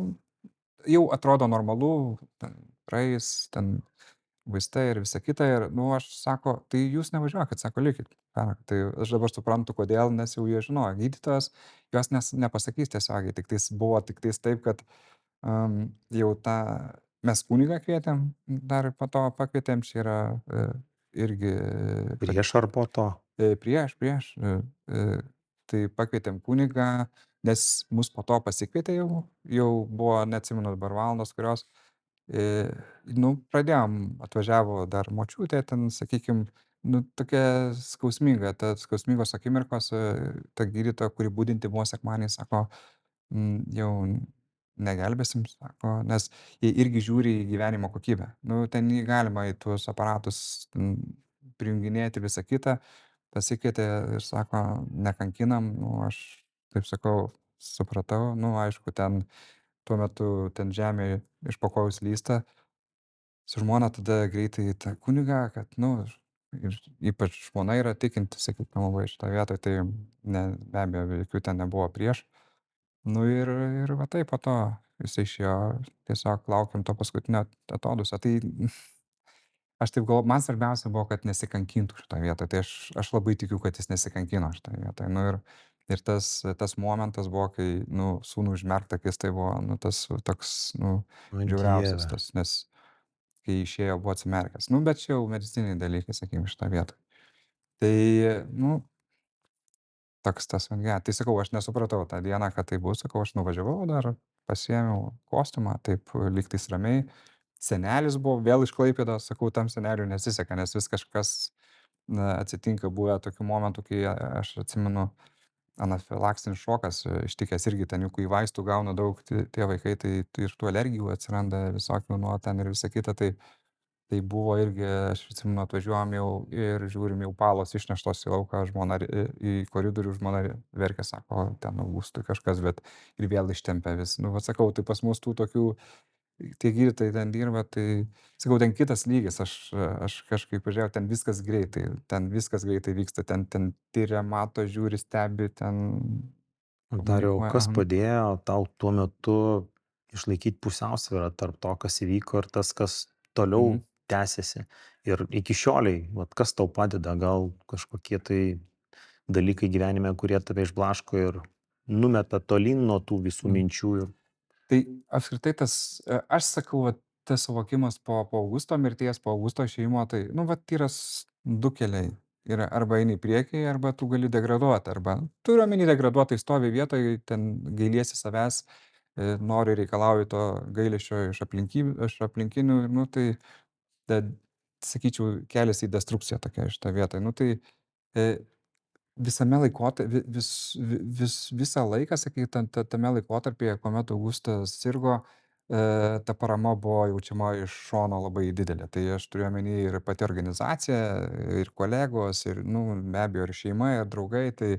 jau atrodo normalu, ten praeis, ten vaistai ir visa kita. Ir, nu, aš sako, tai jūs nevažiuokit, sako, likit. Tai aš dabar suprantu, kodėl, nes jau jie žinojo, gydytojas, jos nepasakys tiesiogiai, buvo tiktais taip, kad jau tą mes kunigą kvietėm, dar po to pakvietėm, čia yra irgi Prieš ar po to? prieš, tai pakvietėm kunigą, nes mus po to pasikvietė jau buvo, neatsimenu dabar valandos, kurios, nu, atvažiavo dar močiutė, ten, sakykim, nu, tokia skausminga, skausmingos akimirkos, ta gydytoja, kuri budinti buvo sekmadienį, sako, jau negelbėsim, sako, nes jie irgi žiūri į gyvenimo kokybę. Nu, ten galima į tuos aparatus prijunginėti visą kitą, pasikvietė ir sako, nekankinam, nu, aš, taip sakau, supratau, nu, aišku, ten tuo metu ten žemė iš po kojų slysta, su žmona tada greitai tą kunigą, kad, nu, ir ypač žmona yra tikinti, sakykime, labai šitą vietą, tai be abejo, jokių ten nebuvo prieš. Nu ir va taip po to jisai išėjo, tiesiog laukiam to paskutinio atodūsio. Tai aš taip galvoju, man svarbiausia buvo, kad nesikankintų šitoj vietoj. Tai aš labai tikiu, kad jis nesikankino šitoj vietoj. Nu ir tas momentas buvo, kai, nu, sūnų užmerkt akis, tai buvo, nu, tas toks, nu, O žiauriausias Dieve. tas, nes kai išėjo, buvo atsimerkęs. Nu, bet čia jau medicininiai dalykai, sakykime, šitoj vietoj. Tai, nu, toks tas vat tai sakau, aš nesupratau tą dieną, kad tai bus, sakau, aš nuvažiavau dar, pasiėmiau kostiumą, taip lygtais ramiai. Senelis buvo vėl iš Klaipėdos, sakau, tam seneliui nesiseka, nes vis kažkas atsitinka, buvę tokių momentų, kai aš atsimenu, anafilaksinis šokas ištikęs irgi ten, juk į vaistų gauna daug tie vaikai, tai ir tų alergijų atsiranda visokių nuo ten ir visa kita, tai buvo irgi, aš atsimenu, atvažiuojam jau ir žiūrim, jau palos išneštos į lauką, žmona į koridorių, žmona verkia, sako, ten Augustui kažkas, bet ir vėl ištempia vis. Nu, va sakau, tai pas mus tų tokių, tie gydytojai ten dirba, tai sakau, ten kitas lygis, aš kažkaip pažiūrėjau, ten viskas greitai vyksta, ten tyria, mato, žiūri, stebi, ten Dariau, komunikuoja. kas padėjo tau tuo metu išlaikyti pusiausvyrą tarp to, kas įvyko ir tas, kas toliau tęsiasi. Ir iki šioliai, vat, kas tau padeda, gal kažkokie tai dalykai gyvenime, kurie tave išblaško ir numeta tolyn nuo tų visų minčių. Ir... Tai apskritai aš sakau, va, tas suvokimas po Augusto mirties, po Augusto išėjimo, tai, nu, va, yra du keliai. Yra arba eini į priekį, arba tu gali degraduoti, arba turiu omeny degraduoti, tai stovi vietoje, ten gailiesi savęs, nori reikalauji to gailesčio iš aplinkinių, nu, tai, sakyčiau, kelias į destrukciją tokia šitą vietą. Nu, tai visame visą laiką, sakykim, tame laikotarpyje, kuomet Augustas sirgo, ta parama buvo jaučiama iš šono labai didelė. Tai aš turiu omeny ir pati organizacija, ir kolegos, ir, nu, be abejo, ir šeima, ir draugai, tai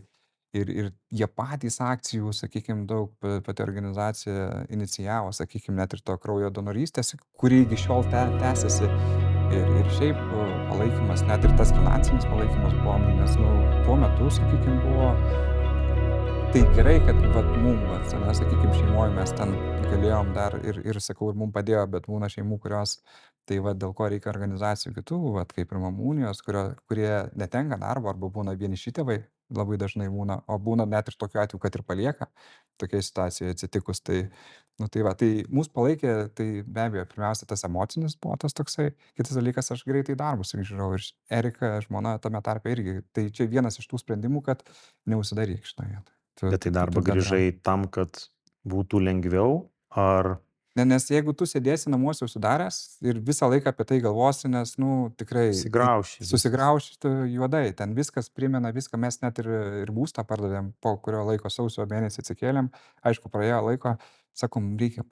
ir jie patys akcijų, sakykim, daug pati organizacija inicijavo, sakykim, net ir to kraujo donorystės, kuri iki šiol tęsiasi. Ir šiaip palaikymas, net ir tas finansinis palaikymas buvo, nes, nu, tuo metu, sakykim, buvo tai gerai, kad vat, sakykim, šeimoje mes ten galėjom dar ir sakau, ir mums padėjo, bet būna šeimų, kurios, tai va, dėl ko reikia organizacijų kitų, va, kaip ir mamų unijos, kurie netenka darbo arba būna vieniši tėvai, labai dažnai būna, o būna net ir tokiu atveju, kad ir palieka tokia situacija atsitikus. Tai, nu, tai va, tai mūsų palaikė, tai be abejo, pirmiausia, tas emocinis buvo tas toksai, kitas dalykas, aš greitai darbus grįžau ir Erika, žmona, tame tarpe irgi. Tai čia vienas iš tų sprendimų, kad neužsidaryk šitoje vietoje. Bet tai darbą grįžai tam, kad būtų lengviau, ar... Nes jeigu tu sėdėsi namuose užsidaręs ir visą laiką apie tai galvosi, nes, nu, tikrai susigrauši juodai, ten viskas primena viską, mes net ir būstą pardavėm, po kurio laiko sausio mėnesį atsikėlėm, aišku, praėjo laiko, sakom, reikia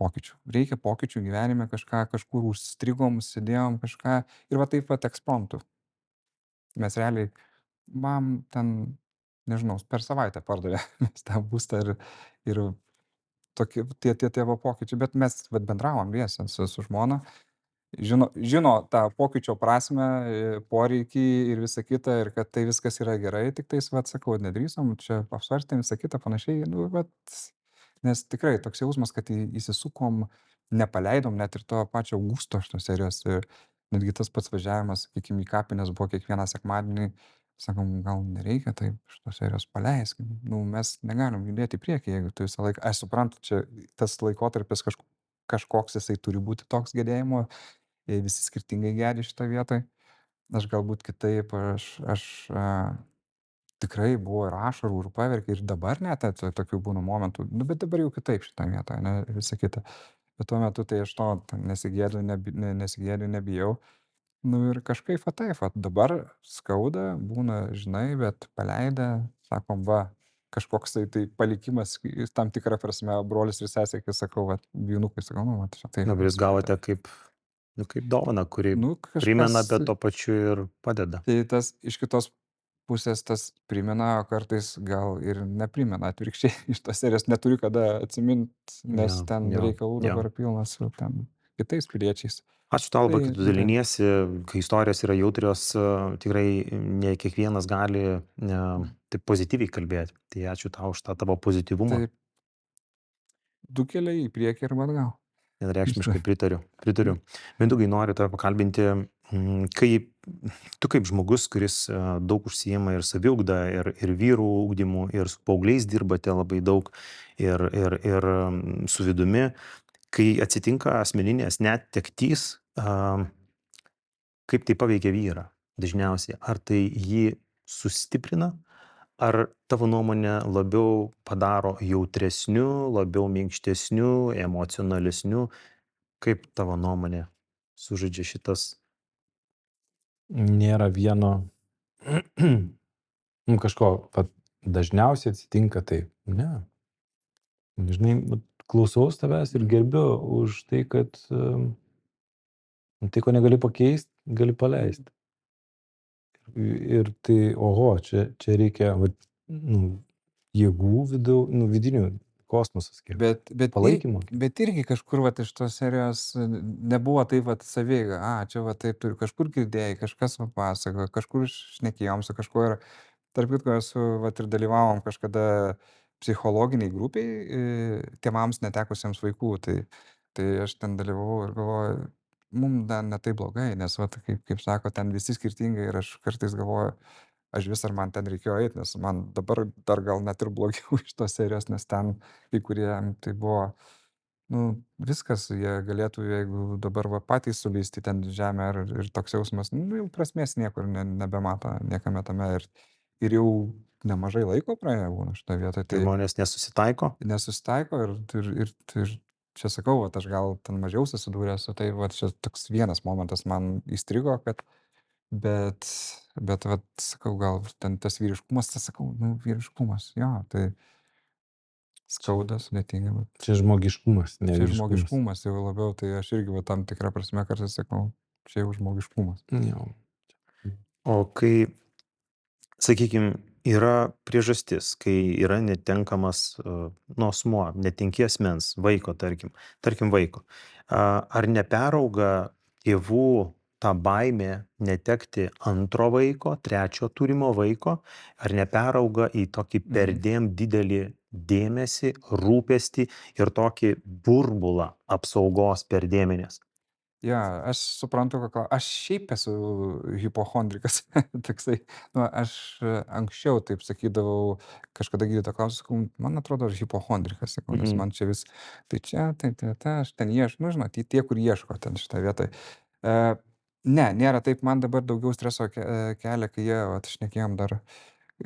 pokyčių gyvenime, kažkur užstrigom, sėdėjom kažką ir va taip pat ekspromptu. Mes realiai, ten, nežinau, per savaitę pardavė mes tą būstą ir tokie tie tėvo pokyčiai, bet mes bendravom dviese su žmona, žino tą pokyčio prasmę, poreikį ir visą kitą, ir kad tai viskas yra gerai, tik tais, sakau, nedrįsom, čia apsvarstėm visą kitą panašiai, nu, nes tikrai toks jausmas, kad įsisukom, nepaleidom net ir to pačio Augusto šitos serijos, ir netgi tas pats važiavimas, sakykim, į kapines buvo kiekvieną sekmadienį, sakom, gal nereikia taip šitos serijos paleisk, nu, mes negalim judėti į priekį, jeigu tu visą laiką, aš suprantu, čia tas laikotarpis kažkoks jisai turi būti toks gedėjimo, visi skirtingai gedi šitą vietą, aš galbūt kitaip, aš tikrai buvo ir ašarų, ir paverkė, ir dabar net tokių būna momentų, nu, bet dabar jau kitaip šitą vietą, ne, visą kitą, bet tuo metu tai aš to nesigėdu, nebijau. Nu ir kažkaip va taip, va, dabar skauda, būna, žinai, bet paleidę, sakom, va, kažkoks tai palikimas, tam tikrą prasme, brolis ir sesė, kai sakau, va, vynukai, sakau, nu, va, čia taip. Na, bet jūs gavote kaip dovana, kuri primena, bet to pačiu ir padeda. Tai tas iš kitos pusės tas primena, o kartais gal ir neprimena, atvirkščiai iš tos serijos neturiu kada atsimint, nes ten reikalų dabar pilnas su ten kitais piliečiais. Ačiū tau labai, kad tu daliniesi, kai istorijos yra jautrios, tikrai ne kiekvienas gali taip pozityviai kalbėti. Tai ačiū tau už tą tavo pozityvumą. Taip. Du keliai į priekį ir atgal. Vienareikšmiškai pritariu. Mindaugai, noriu tave pakalbinti, tu kaip žmogus, kuris daug užsiima ir saviugdą, ir vyrų ugdymu, ir su paaugliais dirbate labai daug, ir su vidumi. Kai atsitinka asmeninės netektys, kaip tai paveikia vyrą dažniausiai? Ar tai jį sustiprina, ar tavo nuomonė labiau padaro jautresniu, labiau minkštesniu, emocionalesniu? Kaip tavo nuomonė sužaidžia šitas? Nėra vieno kažko, dažniausiai atsitinka taip. Ne. Žinai, klausaus tavęs ir gerbiu už tai, kad tai, ko negali pakeisti, gali paleisti. Ir tai, oho, čia reikia jėgų vidinių, kosmosas. Palaikymo. Bet irgi kažkur iš tos serijos nebuvo taip savieiga, čia taip turiu, kažkur girdėjai, kažkas pasakojo, kažkur šnekėjom su kažkuo ir tarp kitko ir dalyvavom kažkada psichologiniai grupiai tėvams netekusiems vaikų, tai aš ten dalyvavau ir galvoju, mum dar ne taip blogai, nes, vat, kaip sako, ten visi skirtingai ir aš kartais galvoju, aš vis ar man ten reikėjo eit, nes man dabar dar gal net ir blogiau iš tos serijos, nes ten kai kuriem tai buvo, nu, viskas, jie galėtų, jeigu dabar va patys sulysti ten į žemę ir toks jausmas, nu, jau prasmės niekur nebemato niekame tame ir jau nemažai laiko praėjo būna šitoje vietoje, tai Žmonės nesusitaiko. nesusitaiko ir čia sakau, vat, aš gal ten mažiau susidūręs su tai, vat, čia toks vienas momentas man įstrigo, bet vat, sakau, gal ten tas vyriškumas, tas sakau, nu, vyriškumas, jo, tai skauda, sudėtinga, bet Čia žmogiškumas, ne čia vyriškumas. žmogiškumas jau labiau, tai aš irgi va, tam tikrą prasme kartais sakau, čia jau žmogiškumas. Jo. O kai, sakykime, yra priežastis, kai yra netenkamas nu, asmuo, netenki asmens, vaiko, tarkim vaiko, ar neperauga tėvų ta baimė netekti antro vaiko, trečio turimo vaiko, ar neperauga į tokį perdėm didelį dėmesį, rūpestį ir tokį burbulą apsaugos perdėminės? Ja, aš suprantu, aš šiaip esu hipochondrikas, toksai, nu, aš anksčiau taip sakydavau, kažkada gydytojo klausiau, sakau, man atrodo, aš hipochondrikas, sakau, nes man čia vis, tai čia, aš ten ieškau, nu, žinot, tie, kur ieško ten šitą vietą. Ne, nėra taip, man dabar daugiau streso kelia, kai jie, vat, šnekėjom dar,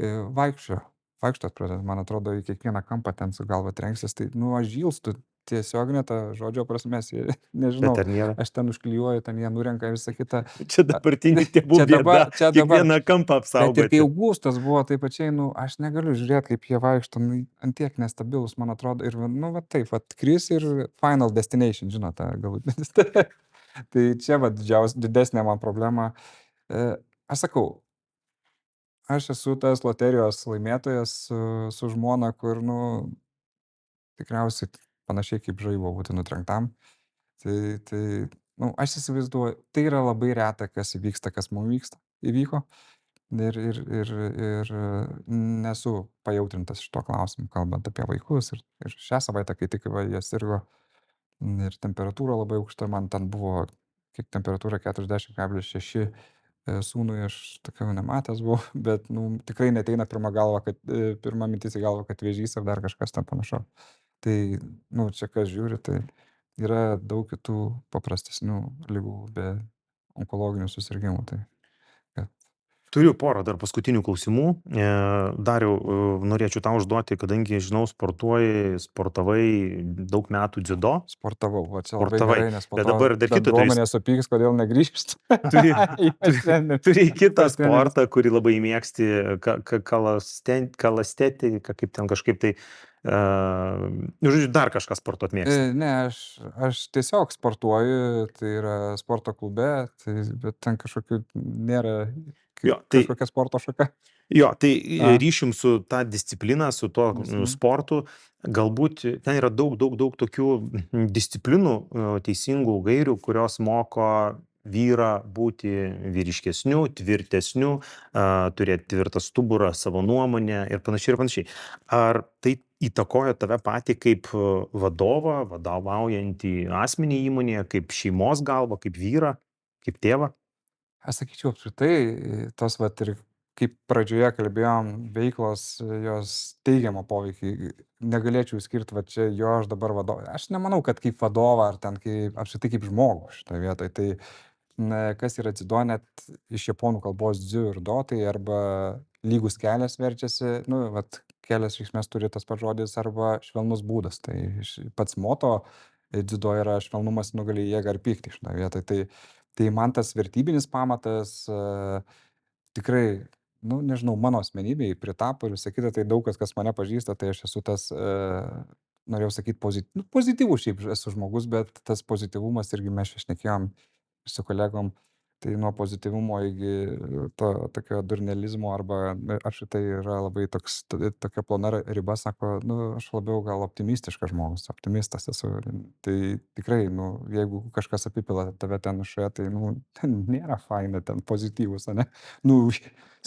vaikščiot pradeda, man atrodo, į kiekvieną kampą ten su galva trenksis, tai, nu, aš žilstu tiesioginė ta žodžio prasme, nežinau, Bet ar nėra? aš ten užklijuoju, ten jie nurenka visą kitą. Čia dabartinį tėvų bėda, kiekvieną kampą Bet ir kai apsaugoti. Augustas buvo taip pačiai, nu, aš negaliu žiūrėti, kaip jie vaikšto, nu, antiek nestabilus, man atrodo, ir, nu, va taip, va, Kris ir Final Destination, žinote, galbūt. Tai čia, va, didesnė man problema. Aš sakau, aš esu tas loterijos laimėtojas su žmona, kur, nu, tikriausiai panašiai kaip žaibo būti nutrenktam. Tai nu, aš įsivaizduoju, tai yra labai reta, kas įvyksta, kas mums įvyko. Ir nesu pajautrintas šito klausimu, kalbant apie vaikus. Ir šią savaitę, kai tik va, jie sirgo ir temperatūra labai aukšta, man ten buvo, kiek temperatūra 40,6 sūnui, aš tokio nematęs buvau, bet nu, tikrai neteina pirma mintis į galvą, kad vėžys ar dar kažkas ten panašaus. Tai, nu, čia kas žiūri, tai yra daug kitų paprastesnių ligų be onkologinių susirgymų. Tai, kad... Turiu porą dar paskutinių klausimų. Dariau, norėčiau tau užduoti, kadangi, žinau, sportavai daug metų dziudo. Sportavau, va čia labai gerai, nes po to dabar dar kitų bendruomenė supyks, kodėl negrįžti. Turi kitą sportą, kurį labai mėgsti, kalastetiką, kaip ten kažkaip tai, žodžiu, dar kažką sportuot mėgsti. Ne, aš tiesiog sportuoju, tai yra sporto klube, bet ten kažkokių nėra kažkokia sporto šaka. Jo, tai ryšim su tą discipliną, su tuo sportu, galbūt ten yra daug tokių disciplinų, teisingų gairių, kurios moko vyrą būti vyriškesniu, tvirtesniu, turėti tvirtą stuburą, savo nuomonę ir panašiai. Ar tai įtakoja tave patį kaip vadovą, vadovaujantį asmenį įmonėje, kaip šeimos galvą, kaip vyrą, kaip tėvą? Aš sakyčiau, apskritai, tos vat ir kaip pradžioje kalbėjom, veiklos, jos teigiamą poveikį, negalėčiau skirti, va čia jo aš dabar vadovą. Aš nemanau, kad kaip vadovą ar ten apskritai kaip žmogų šitoje vietoje. Tai kas yra dziudo, net iš japonų kalbos dziu ir do, tai arba lygus kelias verčiasi, nu, vat kelias reikšmės turi tas pats žodis, arba švelnus būdas. Tai pats moto dziudo yra švelnumas nugali jėgą ar pyktį šitoje vietoje. Tai man tas vertybinis pamatas tikrai, nu, nežinau, mano asmenybėj pritapo ir visą kitą, tai daug kas mane pažįsta, tai aš esu tas, norėjau sakyti, pozityvus šiaip esu žmogus, bet tas pozityvumas irgi mes šnekėjom su kolegom, tai nuo pozityvumo iki to tokio durnelizmo arba tai yra labai tokia plona riba, sako, nu, aš labiau gal optimistiškas žmogus, optimistas esu. Tai tikrai, nu, jeigu kažkas apipila tave ten šoje, tai, nu, ten nėra faina, ten pozityvus, ne? Nu,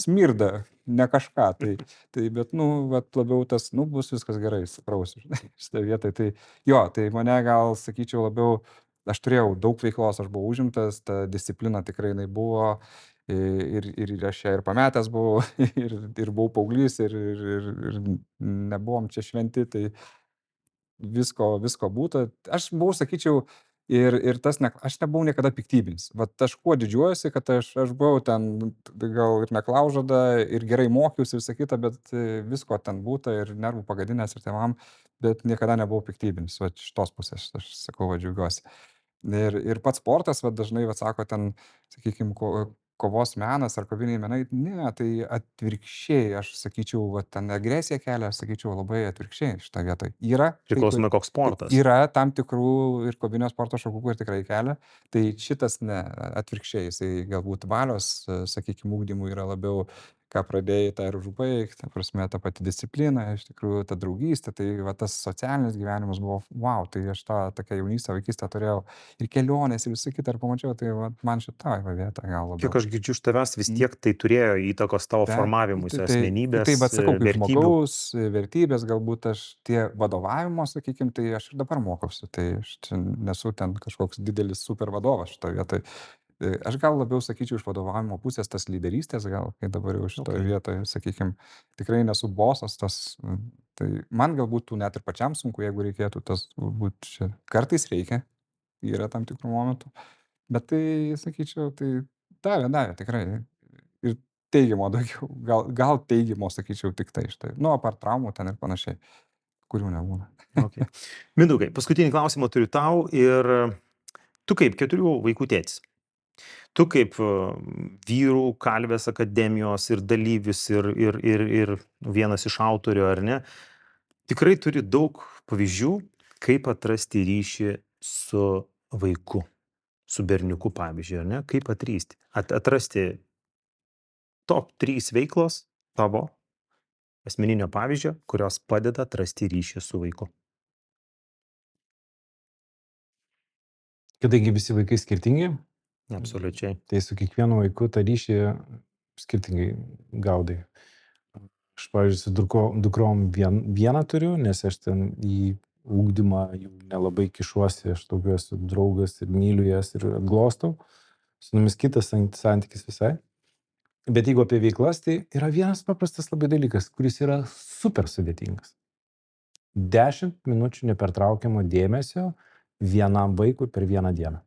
smirda, ne kažką. Tai bet, nu, vat, labiau tas, nu, bus viskas gerai, suprausiu šitą vietą. Tai jo, tai mane gal, sakyčiau, labiau aš turėjau daug veiklos, aš buvau užimtas, ta disciplina tikrai jinai buvo ir aš ją ir pametęs buvau, ir buvau paauglys, ir nebuvom čia šventi, tai visko būta. Aš buvau, sakyčiau, ir tas, aš nebuvau niekada piktybinis. Vat aš kuo didžiuojuosi, kad aš buvau ten gal ir neklaužada, ir gerai mokiausi visą kitą, bet visko ten būta ir nervų pagadinęs ir tėvam, bet niekada nebuvau piktybinis. Vat iš tos pusės aš sakau, va džiaugiuosi. Ir pats sportas, va dažnai, va sako ten, sakykime, kovos menas ar koviniai menai, ne, tai atvirkščiai, aš sakyčiau, va ten agresiją kelia, aš sakyčiau labai atvirkščiai šitą vietą. Yra, Priklausomai koks sportas. yra tam tikrų ir kovinio sporto šakų, kur tikrai kelia, tai šitas ne, atvirkščiai, jisai galbūt valios, sakykime, ugdymų yra labiau, ką pradėjai, tą ir užbaigti, ta prasme, ta pati disciplina, iš tikrųjų, ta draugystė, tai va tas socialinis gyvenimas buvo, wow, tai aš tą tokią jaunystę, vaikystę turėjau ir kelionės ir visą kitą, ir pamačiau, tai va, man šitą vietą gal labiau. Kiek aš girdžiu iš tavęs, vis tiek tai turėjo įtakos tavo formavimuisi asmenybės, tai, bet sakau, kaip vertybių. žmogaus vertybės, galbūt aš tie vadovavimo, sakykime, tai aš ir dabar mokausi, tai aš čia nesu ten kažkoks didelis super vadovas šitoje vietoje. Aš gal labiau sakyčiau iš vadovavimo pusės tas lyderystės, gal, kai dabar jau šitoje vietoje, sakykime, tikrai nesu bosas, tas, tai man galbūt net ir pačiam sunku, jeigu reikėtų tas būt čia. Kartais reikia, yra tam tikrų momentų, bet tai, sakyčiau, tai davė, tikrai. Ir teigiamo daugiau, gal teigiamo, sakyčiau, tik tai štai. Nu, apart traumų ten ir panašiai, kurių nebūna. Okay. Mindaugai, paskutinį klausimą turiu tau ir tu kaip 4 vaikų tėtis. Tu kaip vyrų kalvės akademijos ir dalyvis ir vienas iš autorių, ar ne, tikrai turi daug pavyzdžių, kaip atrasti ryšį su vaiku, su berniuku, pavyzdžiui, ar ne, kaip atrasti top 3 veiklos tavo asmeninio pavyzdžio, kurios padeda atrasti ryšį su vaiku. Kadangi visi vaikai skirtingi, Absoliučiai. tai su kiekvienu vaiku tą ryšį skirtingai gaudai. Aš, pavyzdžiui, su dukrom vieną turiu, nes aš ten į ugdymą jau nelabai kišuosi, aš daugiau esu draugas ir myliu jas ir glostau. Su mumis kitas santykis visai. Bet jeigu apie veiklas, tai yra vienas paprastas labai dalykas, kuris yra super sudėtingas. 10 minučių nepertraukiamo dėmesio vienam vaikui per vieną dieną.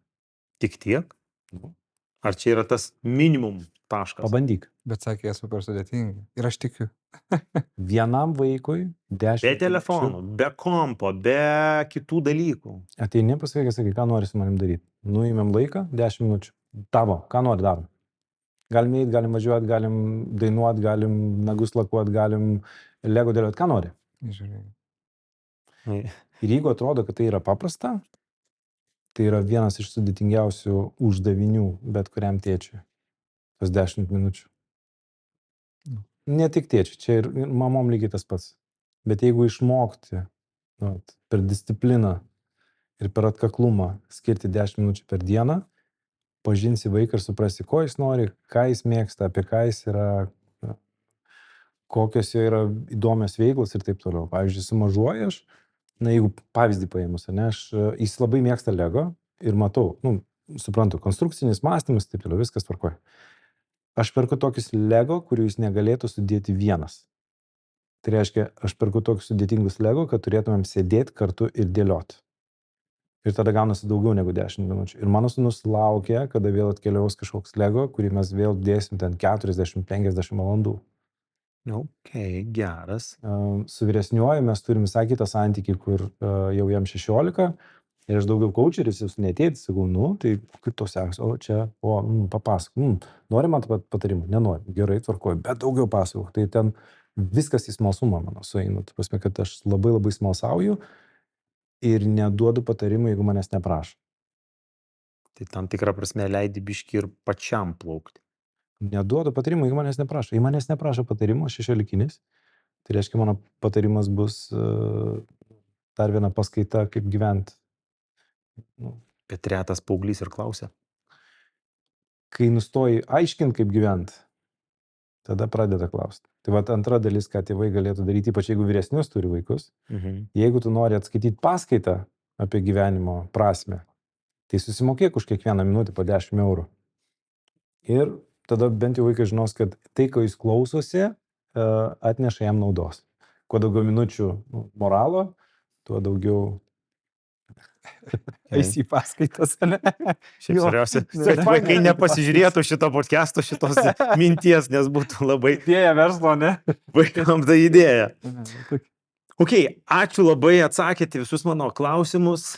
Tik tiek? Ar čia yra tas minimum taškas? Pabandyk. Bet sakė, super sudėtingi. Ir aš tikiu. Vienam vaikui 10 Be telefonų, be kompo, be kitų dalykų. Ateini pas vaiką, sakai, ką nori su manim daryti. Nuimėm laiką, 10 minučių. Tavo, ką nori darom. Galim eiti, galim važiuoti, galim dainuoti, galim nagus lakuoti, galim lego dėlioti, ką nori. Žiūrėjau. Ir jeigu atrodo, kad tai yra paprasta, tai yra vienas iš sudėtingiausių uždavinių bet kuriam tėčiui. Tas 10 minučių. Ne tik tėčiui, čia ir mamom lygiai tas pats. Bet jeigu išmokti per discipliną ir per atkaklumą skirti 10 minučių per dieną, pažinsi vaiką ir suprasi, ko jis nori, ką jis mėgsta, apie ką jis yra, kokios jo yra įdomios veiklos ir taip toliau. Pavyzdžiui, su mažuoju aš, jeigu pavyzdį paėmus, jis labai mėgsta Lego ir matau, suprantu, konstrukcinis mąstymas, taip toliau, viskas tvarkoja. Aš perku tokius Lego, kurių jis negalėtų sudėti vienas. Tai reiškia, aš perku tokius sudėtingus Lego, kad turėtumėm sėdėti kartu ir dėlioti. Ir tada gaunasi daugiau negu 10 minučių. Ir mano sūnus laukia, kada vėl atkeliaus kažkoks Lego, kurį mes vėl dėsim ten 40-50 valandų. Ok, geras. Su vyresniuoju mes turim visai kitą santykį, kur jau jam 16 ir aš daugiau coacheris, jūs netėtis, sakau, tai kaip to sekasi, papasakok, nori man patarimų, nenori, gerai, tvarkoju, bet daugiau pasakok, tai ten viskas į smalsumą mano sueina, tai prasme, kad aš labai labai smalsauju ir neduodu patarimų, jeigu manęs neprašo. Tai tam tikrą prasme leidi biškį ir pačiam plaukti. Neduodu patarimų, jeigu manęs neprašo. Jei manęs neprašo patarimo, 16, tai reiškia, mano patarimas bus dar viena paskaita, kaip gyventi. Bet retas paauglys ir klausia. Kai nustoji aiškinti, kaip gyventi, tada pradeda klausti. Tai va antra dalis, ką tėvai galėtų daryti, ypač jeigu vyresnius turi vaikus. Jeigu tu nori atskaityti paskaitą apie gyvenimo prasmę, tai susimokėk už kiekvieną minutę po 10 eurų. Ir tada bent jau vaikas žinos, kad tai, ko jis klausosi, atneša jam naudos. Kuo daugiau minučių moralo, tuo daugiau... Eis į paskaitas, ne? Šiaip Jo. svarbiausia, Ne, kad ne, vaikai ne, nepasižiūrėtų šito podcast'o, šitos minties, nes būtų labai Idėja verslo, ne? vaikams ta idėja. Ne, Ok, ačiū labai, atsakėte visus mano klausimus.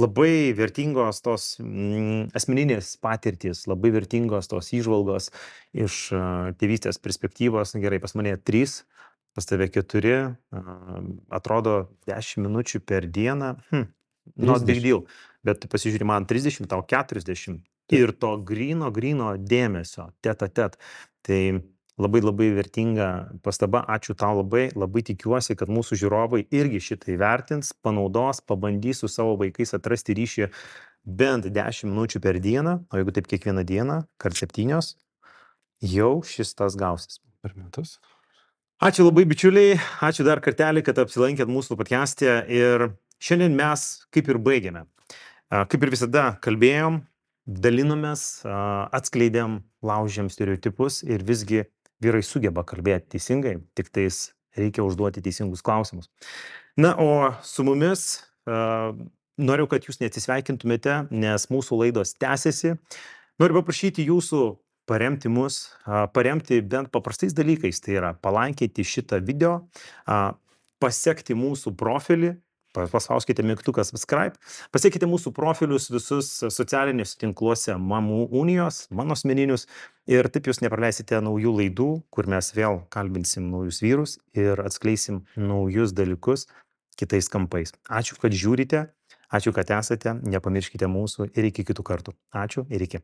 Labai vertingos tos asmeninės patirtys, labai vertingos tos įžvalgos iš tėvystės perspektyvos. Gerai, pas mane 3, pas tave 4, atrodo 10 minučių per dieną. Not big 30. deal, bet pasižiūrė, man 30, tau 40 ir to gryno dėmesio, tet. Tai labai labai vertinga pastaba, ačiū tau labai, labai tikiuosi, kad mūsų žiūrovai irgi šitai vertins, panaudos, pabandys su savo vaikais atrasti ryšį bent 10 minučių per dieną, o jeigu taip kiekvieną dieną, kart 7, jau šis tas gausis. Per metus. Ačiū labai, bičiuliai, ačiū dar kartelį, kad apsilankėt mūsų podcast'e ir šiandien mes kaip ir baigėme. Kaip ir visada kalbėjom, dalinomės, atskleidėm, laužėm stereotipus ir visgi vyrai sugeba kalbėti teisingai, tik tais reikia užduoti teisingus klausimus. Na, o su mumis noriu, kad jūs neatsisveikintumėte, nes mūsų laidos tęsiasi. Noriu paprašyti jūsų paremti mus, paremti bent paprastais dalykais, tai yra palaikyti šitą video, pasekti mūsų profilį, paspauskite mygtuką subscribe, pasiekite mūsų profilius visus socialiniuose tinkluose Mamų unijos, mano asmeninius, ir taip jūs nepraleisite naujų laidų, kur mes vėl kalbinsim naujus vyrus ir atskleisim naujus dalykus kitais kampais. Ačiū, kad žiūrite, ačiū, kad esate, nepamirškite mūsų ir iki kitų kartų. Ačiū ir iki.